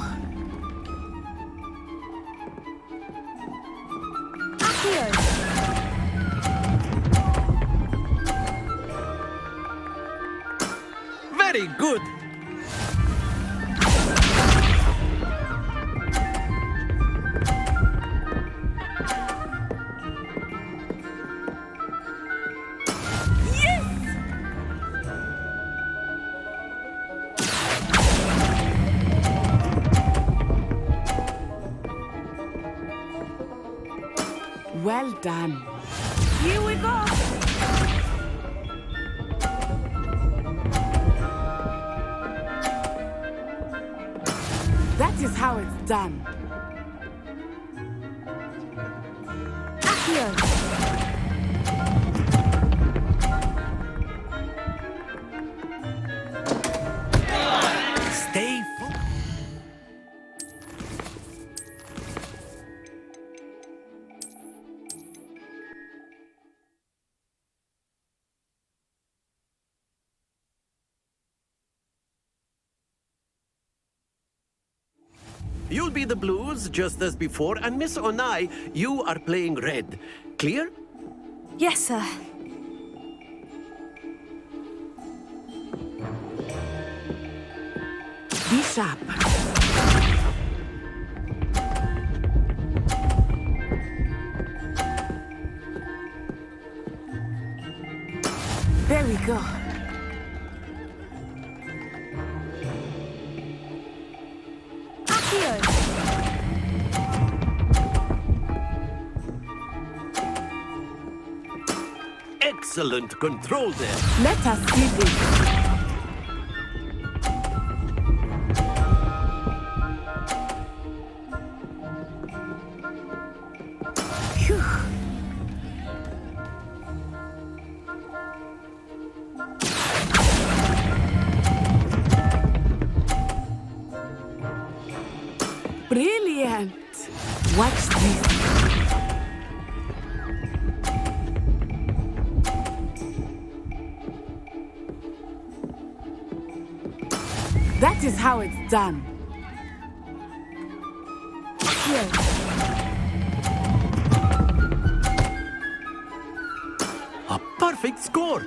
Speaker 18: Very good.
Speaker 17: Well done.
Speaker 16: Here we go!
Speaker 17: That is how it's done.
Speaker 16: Accio!
Speaker 3: Stay focused.
Speaker 18: You'll be the blues just as before, and Miss Onai, you are playing red. Clear?
Speaker 2: Yes, sir.
Speaker 17: Be sharp. There we go.
Speaker 16: Accio!
Speaker 18: Excellent control there.
Speaker 17: Let us see this. Phew. Brilliant. Watch this. That is how it's done.
Speaker 18: A perfect score.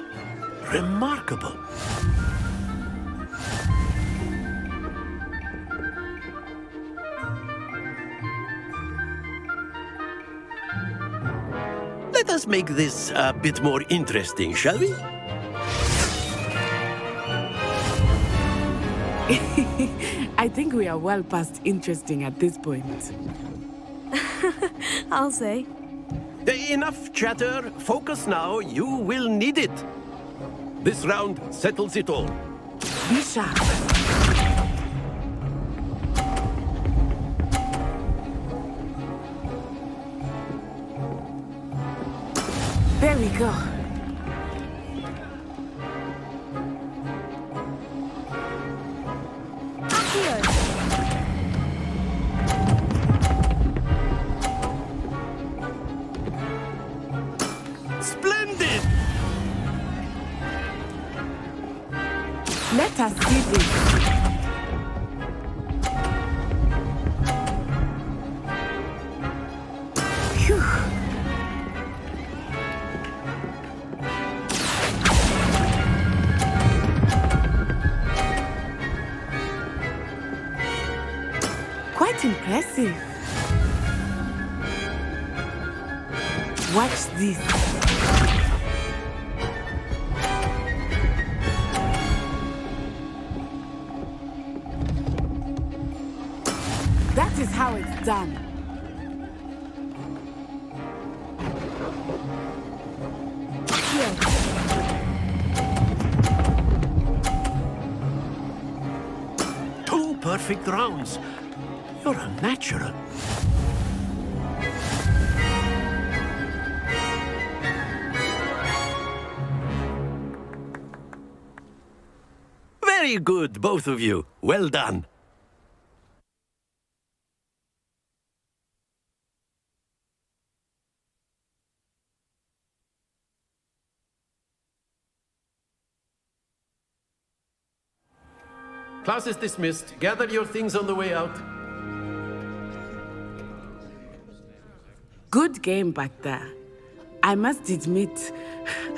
Speaker 18: Remarkable. Let us make this a bit more interesting, shall we?
Speaker 17: I think we are well past interesting at this point.
Speaker 2: I'll say.
Speaker 18: Enough chatter. Focus now. You will need it. This round settles it all.
Speaker 17: Be sharp. There we go.
Speaker 18: Splendid!
Speaker 17: Let us see this. Phew. Quite impressive. Watch this. That is how it's done.
Speaker 18: Two perfect rounds. You're a natural. Very good, both of you. Well done. Class is dismissed. Gather your things on the way out.
Speaker 17: Good game back there. I must admit,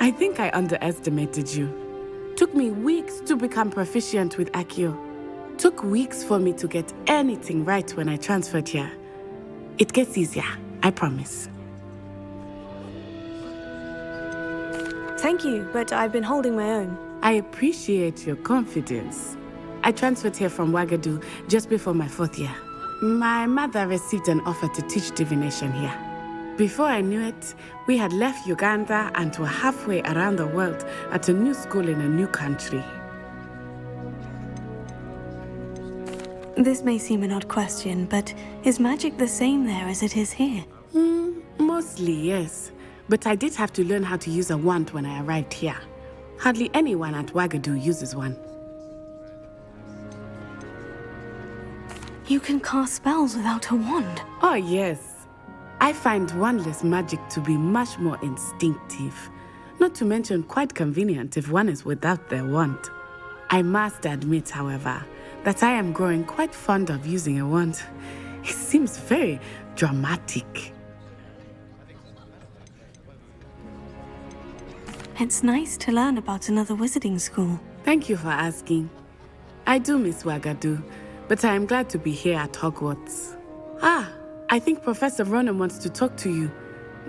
Speaker 17: I think I underestimated you. Took me weeks to become proficient with Accio. Took weeks for me to get anything right when I transferred here. It gets easier, I promise.
Speaker 2: Thank you, but I've been holding my own.
Speaker 17: I appreciate your confidence. I transferred here from Wagadu just before my 4th year. My mother received an offer to teach divination here. Before I knew it, we had left Uganda and were halfway around the world at a new school in a new country.
Speaker 2: This may seem an odd question, but is magic the same there as it is here?
Speaker 17: Mostly, yes. But I did have to learn how to use a wand when I arrived here. Hardly anyone at Wagadu uses one.
Speaker 2: You can cast spells without a wand?
Speaker 17: Oh, yes. I find wandless magic to be much more instinctive. Not to mention quite convenient if one is without their wand. I must admit, however, that I am growing quite fond of using a wand. It seems very dramatic.
Speaker 2: It's nice to learn about another wizarding school.
Speaker 17: Thank you for asking. I do miss Wagadu, but I am glad to be here at Hogwarts. I think Professor Ronan wants to talk to you.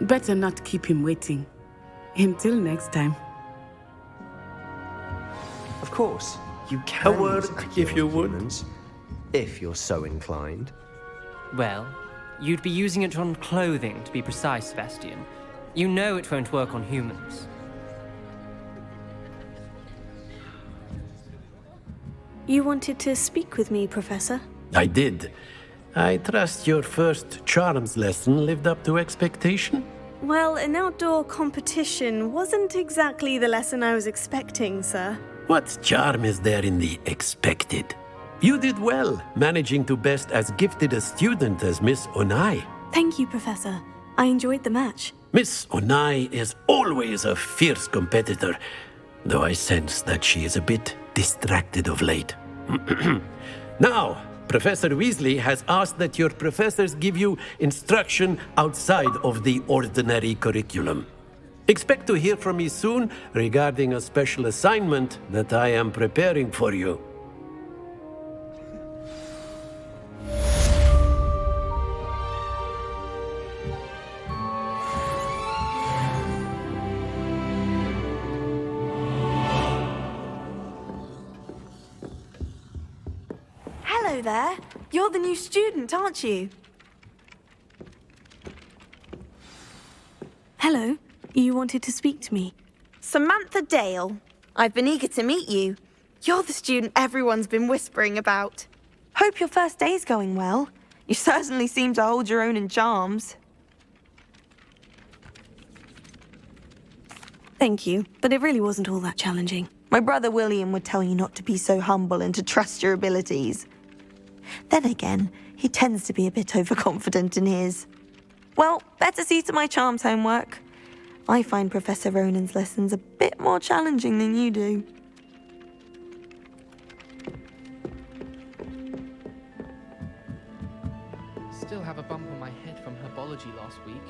Speaker 17: Better not keep him waiting. Until next time.
Speaker 7: Of course, you can
Speaker 18: A word, if you would.
Speaker 7: humans, if you're so inclined.
Speaker 8: Well, you'd be using it on clothing, to be precise, Sebastian. You know it won't work on humans.
Speaker 2: You wanted to speak with me, Professor?
Speaker 18: I did. I trust your first charms lesson lived up to expectation?
Speaker 2: Well, an outdoor competition wasn't exactly the lesson I was expecting, sir.
Speaker 18: What charm is there in the expected? You did well, managing to best as gifted a student as Miss Onai.
Speaker 2: Thank you, Professor. I enjoyed the match.
Speaker 18: Miss Onai is always a fierce competitor, though I sense that she is a bit distracted of late. Now, Professor Weasley has asked that your professors give you instruction outside of the ordinary curriculum. Expect to hear from me soon regarding a special assignment that I am preparing for you.
Speaker 16: Hello there. You're the new student, aren't you?
Speaker 2: Hello. You wanted to speak to me?
Speaker 16: Samantha Dale. I've been eager to meet you. You're the student everyone's been whispering about. Hope your first day's going well. You certainly seem to hold your own in charms.
Speaker 2: Thank you, but it really wasn't all that challenging.
Speaker 16: My brother William would tell you not to be so humble and to trust your abilities. Then again, he tends to be a bit overconfident in his. Well, better see to my charms homework. I find Professor Ronan's lessons a bit more challenging than you do.
Speaker 19: Still have a bump on my head from herbology last week.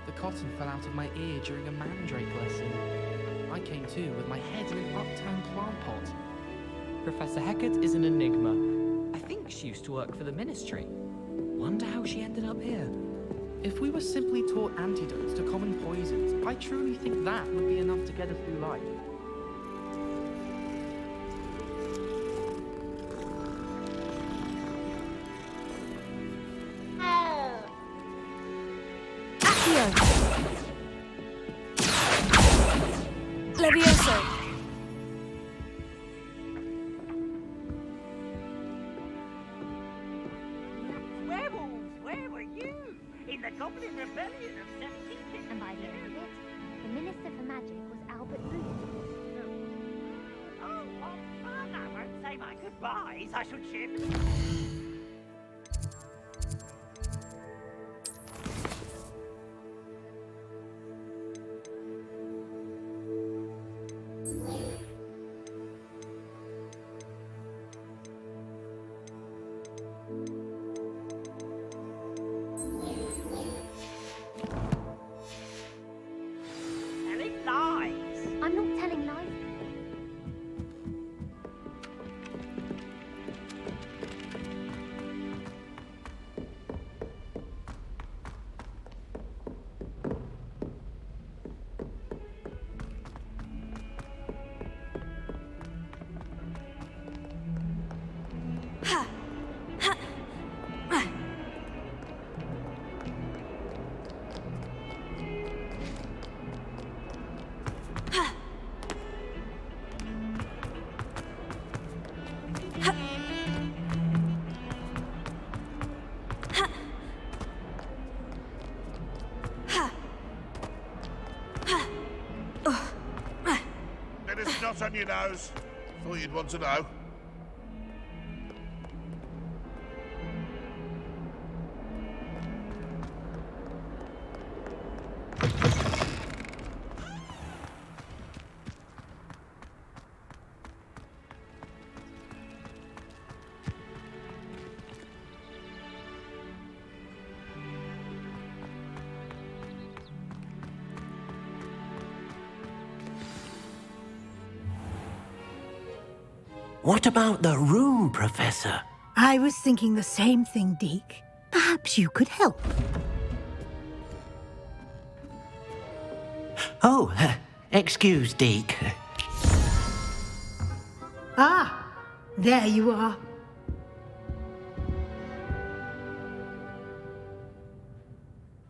Speaker 19: The cotton fell out of my ear during a mandrake lesson. I came to with my head in an upturned plant pot.
Speaker 20: Professor Hecat is an enigma. I think she used to work for the Ministry. Wonder how she ended up here.
Speaker 19: If we were simply taught antidotes to common poisons, I truly think that would be enough to get us through life.
Speaker 16: Levioso.
Speaker 12: Werewolves, where were you? In the Goblin Rebellion of 1750.
Speaker 14: And by the end of it, the Minister for Magic was Albert Booth.
Speaker 12: Oh, what fun! I won't say my goodbyes. I should ship. Telling lies.
Speaker 14: I'm not telling lies.
Speaker 10: on your nose. Thought you'd want to know.
Speaker 5: What about the room, Professor?
Speaker 4: I was thinking the same thing, Deke. Perhaps you could help.
Speaker 5: Oh, excuse, Deke.
Speaker 4: Ah, there you are.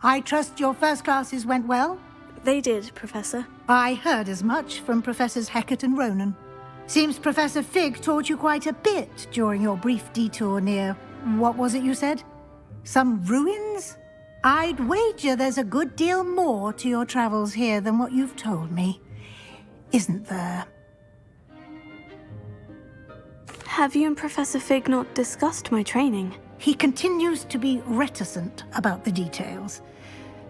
Speaker 4: I trust your first classes went well?
Speaker 2: They did, Professor.
Speaker 4: I heard as much from Professors Hecat and Ronan. Seems Professor Fig taught you quite a bit during your brief detour near... what was it you said? Some ruins? I'd wager there's a good deal more to your travels here than what you've told me. Isn't there?
Speaker 2: Have you and Professor Fig not discussed my training?
Speaker 4: He continues to be reticent about the details,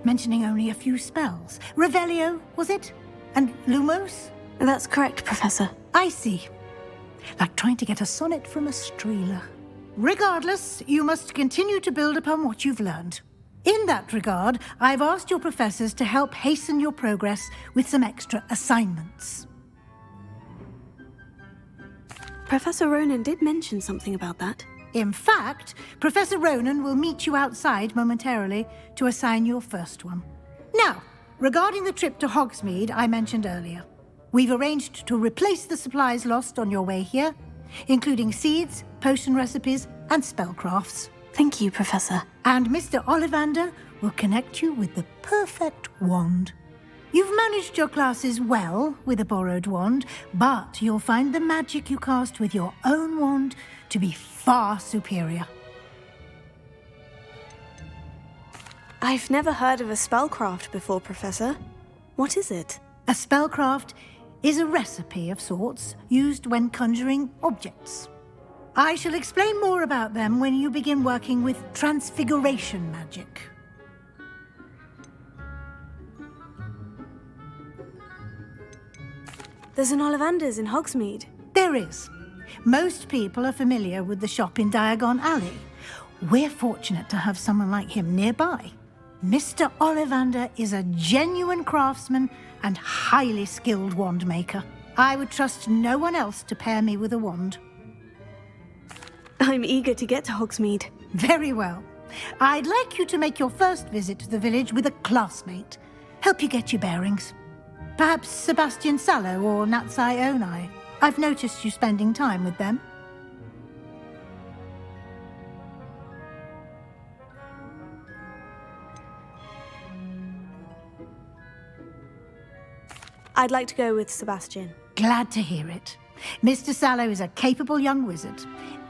Speaker 4: mentioning only a few spells. Revelio, was it? And Lumos?
Speaker 2: That's correct, Professor.
Speaker 4: I see. Like trying to get a sonnet from a streeler. Regardless, you must continue to build upon what you've learned. In that regard, I've asked your professors to help hasten your progress with some extra assignments.
Speaker 2: Professor Ronan did mention something about that.
Speaker 4: In fact, Professor Ronan will meet you outside momentarily to assign your first one. Now, regarding the trip to Hogsmeade I mentioned earlier, we've arranged to replace the supplies lost on your way here, including seeds, potion recipes, and spellcrafts.
Speaker 2: Thank you, Professor.
Speaker 4: And Mr. Ollivander will connect you with the perfect wand. You've managed your classes well with a borrowed wand, but you'll find the magic you cast with your own wand to be far superior.
Speaker 2: I've never heard of a spellcraft before, Professor. What is it?
Speaker 4: A spellcraft is a recipe of sorts used when conjuring objects. I shall explain more about them when you begin working with transfiguration magic.
Speaker 2: There's an Ollivander's in Hogsmeade.
Speaker 4: There is. Most people are familiar with the shop in Diagon Alley. We're fortunate to have someone like him nearby. Mr. Ollivander is a genuine craftsman and highly skilled wand maker. I would trust no one else to pair me with a wand.
Speaker 2: I'm eager to get to Hogsmeade.
Speaker 4: Very well. I'd like you to make your first visit to the village with a classmate. Help you get your bearings. Perhaps Sebastian Sallow or Natsai Onai. I've noticed you spending time with them.
Speaker 2: I'd like to go with Sebastian.
Speaker 4: Glad to hear it. Mr. Sallow is a capable young wizard,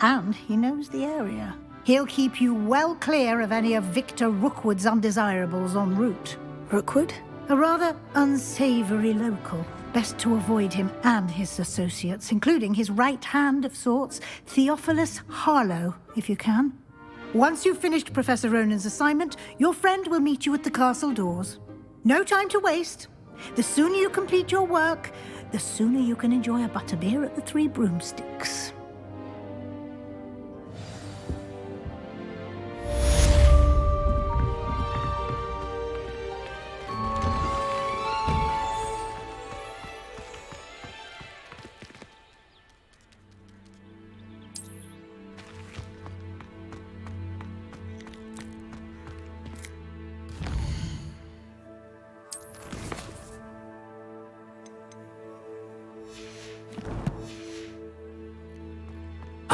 Speaker 4: and he knows the area. He'll keep you well clear of any of Victor Rookwood's undesirables en route.
Speaker 2: Rookwood?
Speaker 4: A rather unsavory local. Best to avoid him and his associates, including his right hand of sorts, Theophilus Harlow, if you can. Once you've finished Professor Ronan's assignment, your friend will meet you at the castle doors. No time to waste. The sooner you complete your work, the sooner you can enjoy a butterbeer at the Three Broomsticks.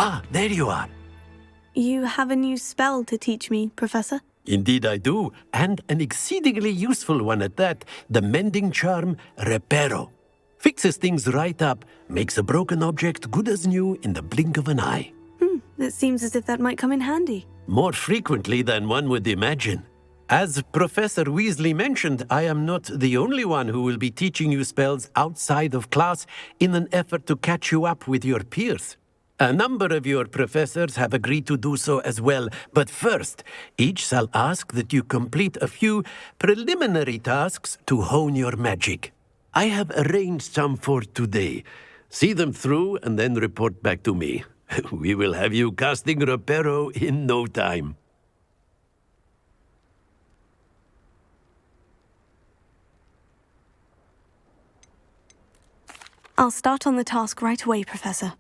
Speaker 5: Ah, there you are.
Speaker 2: You have a new spell to teach me, Professor?
Speaker 18: Indeed I do, and an exceedingly useful one at that, the mending charm Reparo. Fixes things right up, makes a broken object good as new in the blink of an eye.
Speaker 2: It seems as if that might come in handy.
Speaker 18: More frequently than one would imagine. As Professor Weasley mentioned, I am not the only one who will be teaching you spells outside of class in an effort to catch you up with your peers. A number of your professors have agreed to do so as well, but first, each shall ask that you complete a few preliminary tasks to hone your magic. I have arranged some for today. See them through and then report back to me. We will have you casting Reparo in no time.
Speaker 2: I'll start on the task right away, Professor.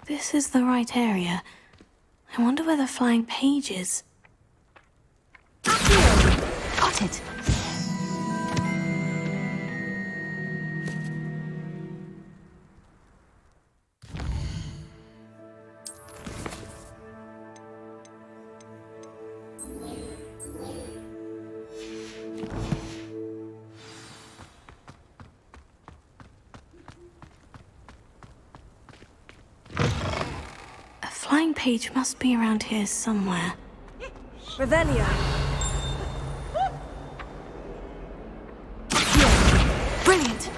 Speaker 2: This is the right area. I wonder where the flying page is. Got it. Flying page must be around here somewhere.
Speaker 9: Revelio.
Speaker 2: Brilliant!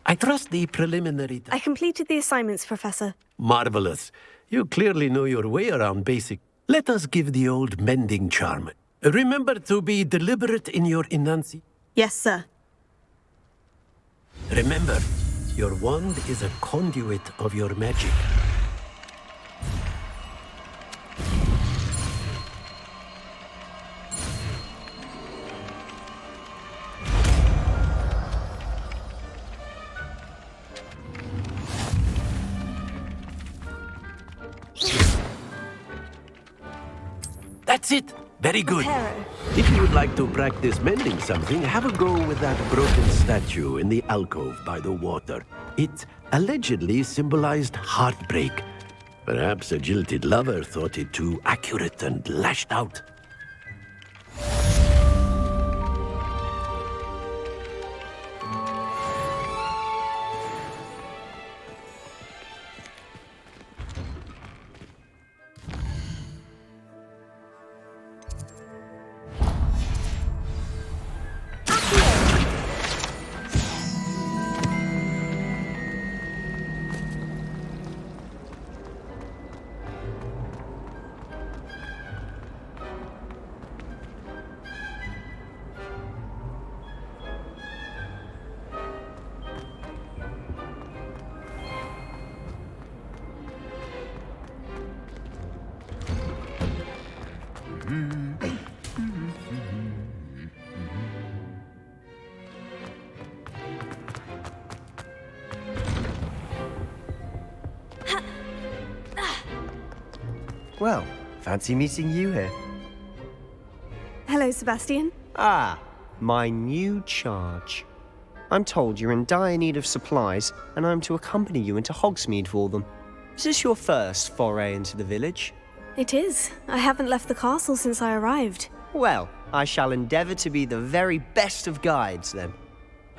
Speaker 18: I trust the preliminary...
Speaker 2: I completed the assignments, Professor.
Speaker 18: Marvelous. You clearly know your way around basic. Let us give the old mending charm. Remember to be deliberate in your enunciation.
Speaker 2: Yes, sir.
Speaker 18: Remember, your wand is a conduit of your magic. That's it! Very good. If you would like to practice mending something, have a go with that broken statue in the alcove by the water. It allegedly symbolized heartbreak. Perhaps a jilted lover thought it too accurate and lashed out.
Speaker 7: Well, fancy meeting you here.
Speaker 2: Hello, Sebastian.
Speaker 7: Ah, my new charge. I'm told you're in dire need of supplies, and I'm to accompany you into Hogsmeade for them. Is this your first foray into the village?
Speaker 2: It is. I haven't left the castle since I arrived.
Speaker 7: Well, I shall endeavour to be the very best of guides, then.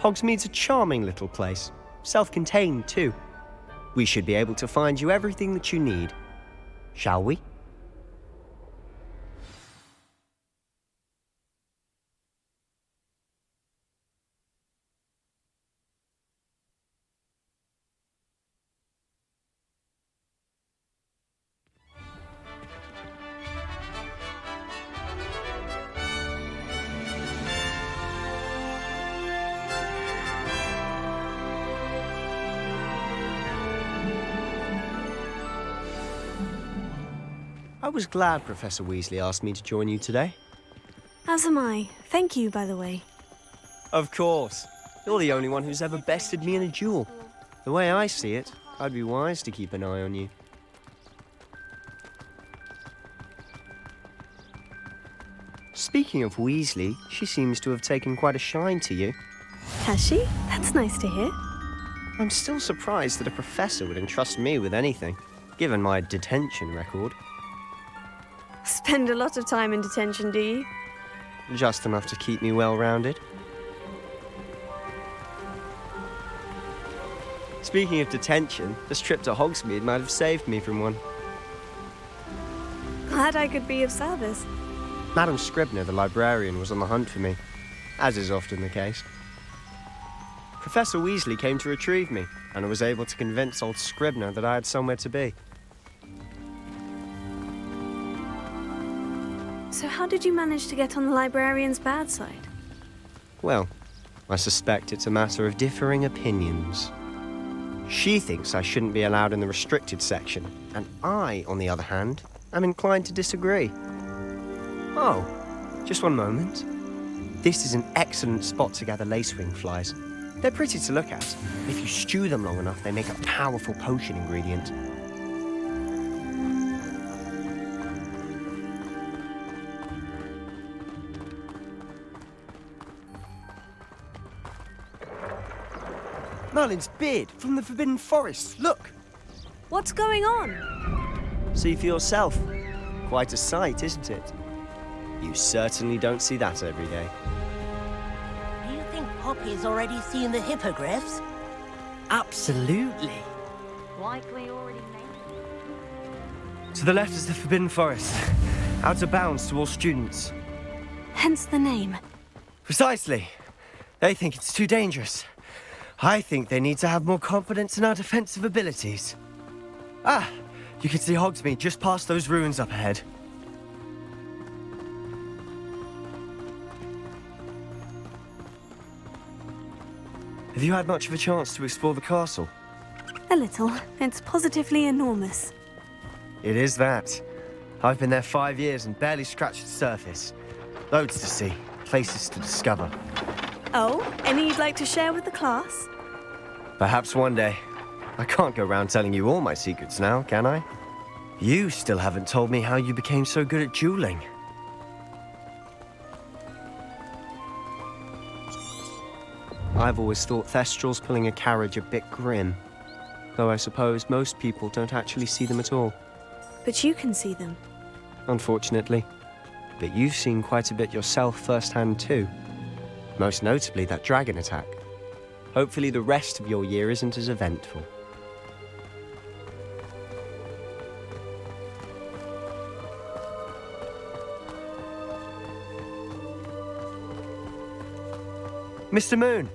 Speaker 7: Hogsmeade's a charming little place. Self-contained, too. We should be able to find you everything that you need. Shall we? I was glad Professor Weasley asked me to join you today.
Speaker 2: As am I. Thank you, by the way.
Speaker 7: Of course. You're the only one who's ever bested me in a duel. The way I see it, I'd be wise to keep an eye on you. Speaking of Weasley, she seems to have taken quite a shine to you.
Speaker 2: Has she? That's nice to hear.
Speaker 7: I'm still surprised that a professor would entrust me with anything, given my detention record.
Speaker 2: Spend a lot of time in detention, do you?
Speaker 7: Just enough to keep me well-rounded. Speaking of detention, this trip to Hogsmeade might have saved me from one.
Speaker 2: Glad I could be of service.
Speaker 7: Madam Scribner, the librarian, was on the hunt for me, as is often the case. Professor Weasley came to retrieve me, and I was able to convince old Scribner that I had somewhere to be.
Speaker 2: So how did you manage to get on the librarian's bad side?
Speaker 7: Well, I suspect it's a matter of differing opinions. She thinks I shouldn't be allowed in the restricted section, and I, on the other hand, am inclined to disagree. Oh, just one moment. This is an excellent spot to gather lacewing flies. They're pretty to look at. If you stew them long enough, they make a powerful potion ingredient. Merlin's beard from the Forbidden Forest. Look!
Speaker 2: What's going on?
Speaker 7: See for yourself. Quite a sight, isn't it? You certainly don't see that every day.
Speaker 21: Do you think Poppy's already seen the hippogriffs?
Speaker 7: Absolutely.
Speaker 14: Likely already
Speaker 7: To the left is the Forbidden Forest. Out of bounds to all students.
Speaker 2: Hence the name.
Speaker 7: Precisely. They think it's too dangerous. I think they need to have more confidence in our defensive abilities. Ah, you can see Hogsmeade just past those ruins up ahead. Have you had much of a chance to explore the castle?
Speaker 2: A little. It's positively enormous.
Speaker 7: It is that. I've been there 5 years and barely scratched the surface. Loads to see, places to discover.
Speaker 2: Oh, any you'd like to share with the class?
Speaker 7: Perhaps one day. I can't go around telling you all my secrets now, can I? You still haven't told me how you became so good at dueling. I've always thought Thestrals pulling a carriage a bit grim. Though I suppose most people don't actually see them at all.
Speaker 2: But you can see them.
Speaker 7: Unfortunately. But you've seen quite a bit yourself firsthand too. Most notably that dragon attack. Hopefully the rest of your year isn't as eventful. Mr. Moon!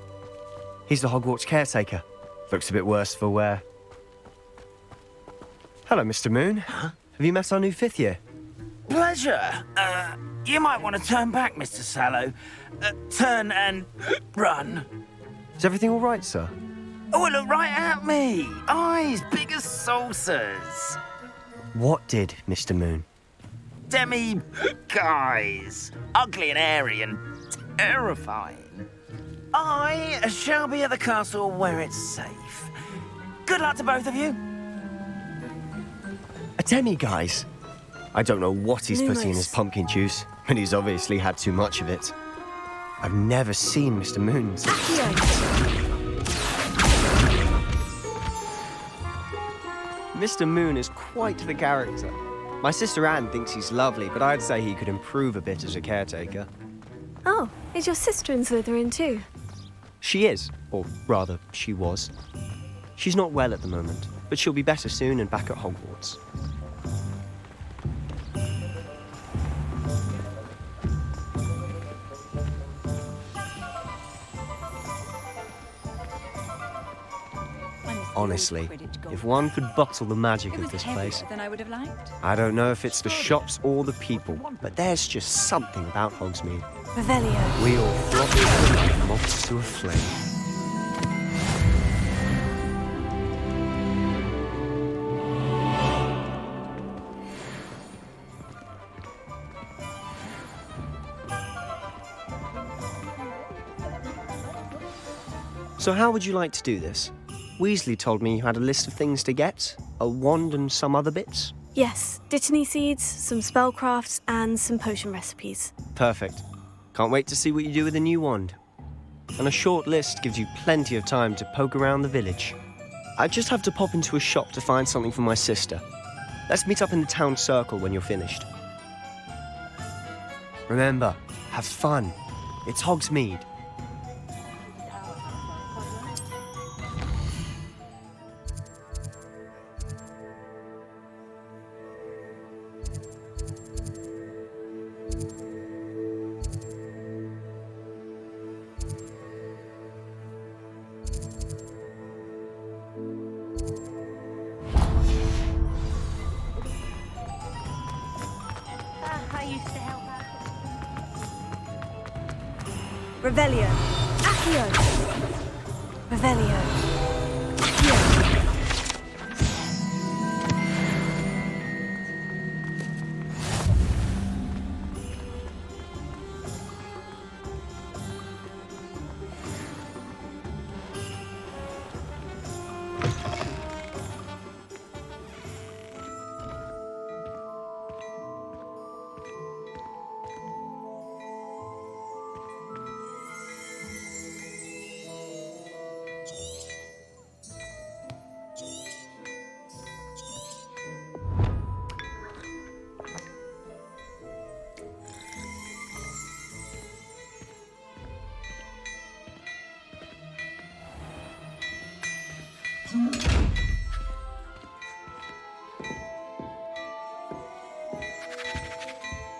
Speaker 7: He's the Hogwarts caretaker. Looks a bit worse for wear. Hello, Mr. Moon. Huh? Have you met our new 5th year?
Speaker 5: Pleasure. You might want to turn back, Mr. Sallow. Turn and run.
Speaker 7: Is everything all right, sir?
Speaker 5: Oh, look right at me. Eyes big as saucers.
Speaker 7: What did, Mr. Moon?
Speaker 5: Guys. Ugly and hairy and terrifying. I shall be at the castle where it's safe. Good luck to both of you.
Speaker 7: A demi-guise? I don't know what he's putting in his pumpkin juice, but he's obviously had too much of it. I've never seen Mr. Moon's. Mr. Moon is quite the character. My sister Anne thinks he's lovely, but I'd say he could improve a bit as a caretaker.
Speaker 2: Oh, is your sister in Slytherin too?
Speaker 7: She is, or rather, she was. She's not well at the moment, but she'll be better soon and back at Hogwarts. Honestly, if one could bottle the magic of this place,
Speaker 9: than I would have liked.
Speaker 7: I don't know if it's the shops or the people, but there's just something about Hogsmeade.
Speaker 2: Revelio.
Speaker 7: We all flock together like moths to a flame. So how would you like to do this? Weasley told me you had a list of things to get, a wand and some other bits.
Speaker 2: Yes, Dittany seeds, some spellcrafts, and some potion recipes.
Speaker 7: Perfect. Can't wait to see what you do with the new wand. And a short list gives you plenty of time to poke around the village. I just have to pop into a shop to find something for my sister. Let's meet up in the town circle when you're finished. Remember, have fun. It's Hogsmeade.
Speaker 9: I used to help out.
Speaker 2: Revelio. Accio. Revelio. Accio.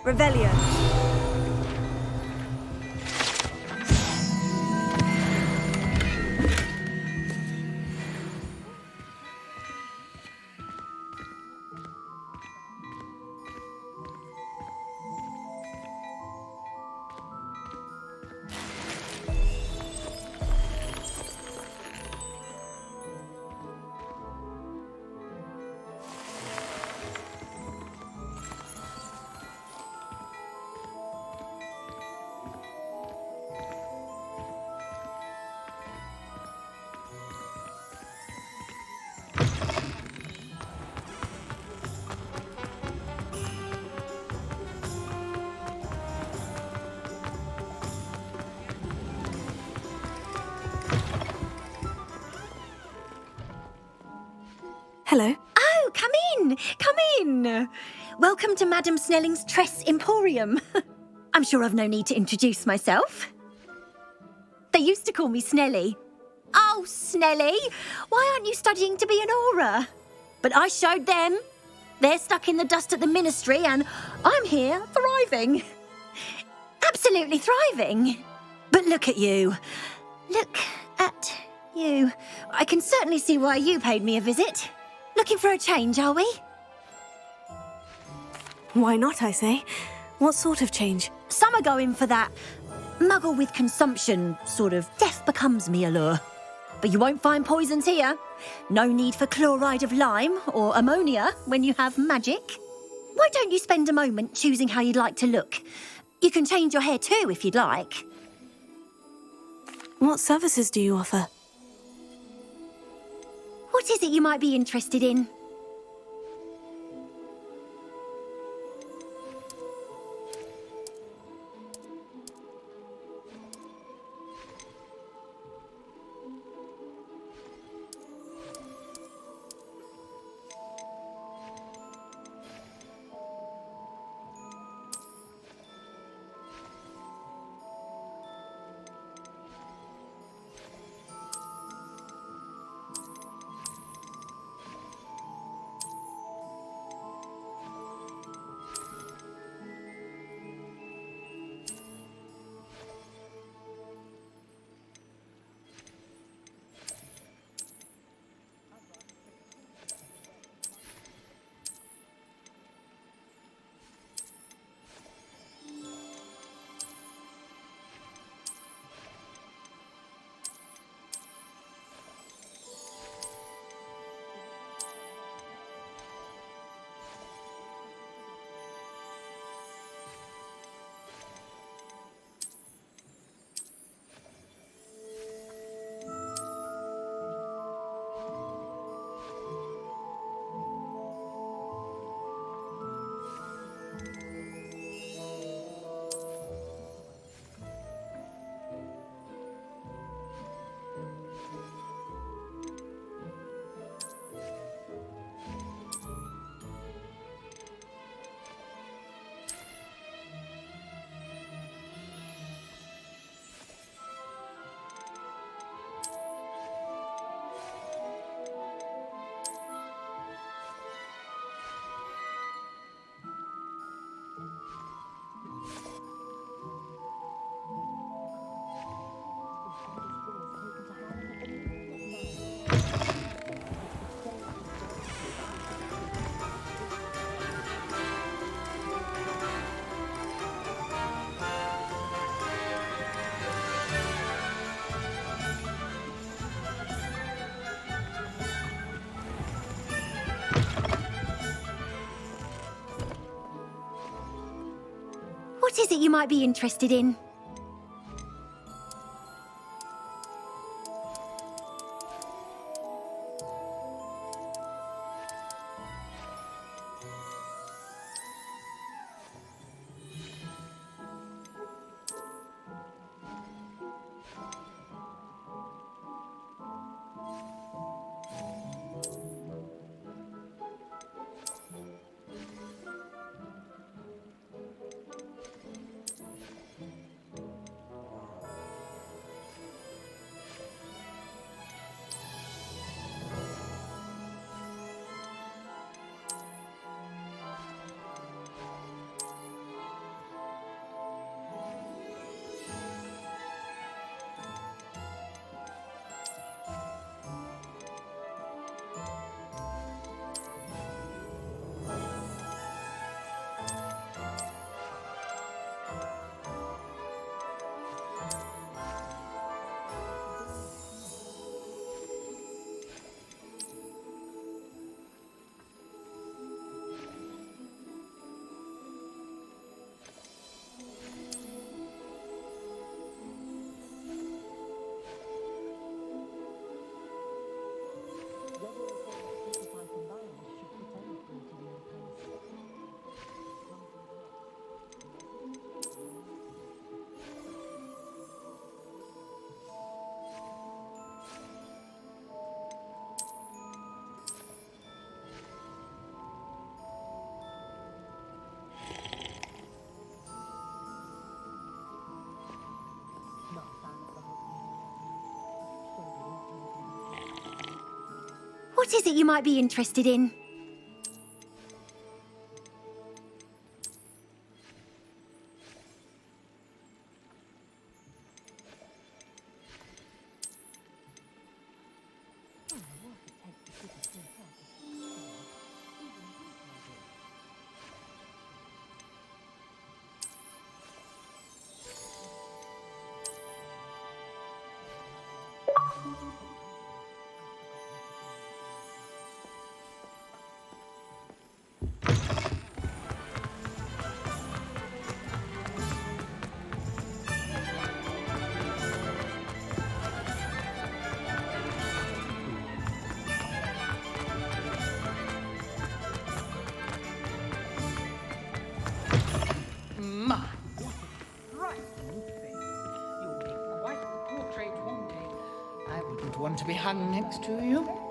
Speaker 2: Revelio. Hello.
Speaker 1: Oh, come in! Come in! Welcome to Madame Snelling's Tress Emporium. I'm sure I've no need to introduce myself. They used to call me Snelly. Oh, Snelly! Why aren't you studying to be an aura? But I showed them. They're stuck in the dust at the Ministry, and I'm here thriving. Absolutely thriving. But look at you. Look at you. I can certainly see why you paid me a visit. Looking for a change, are we?
Speaker 2: Why not, I say? What sort of change?
Speaker 1: Some are going for that muggle with consumption, sort of death becomes me allure. But you won't find poisons here. No need for chloride of lime or ammonia when you have magic. Why don't you spend a moment choosing how you'd like to look? You can change your hair too if you'd like.
Speaker 2: What services do you offer?
Speaker 1: What is it you might be interested in? you might be interested in? What is it you might be interested in?
Speaker 6: My, what a frightening thing. You'll make quite the portrait one day. I wouldn't want to be hung next to you.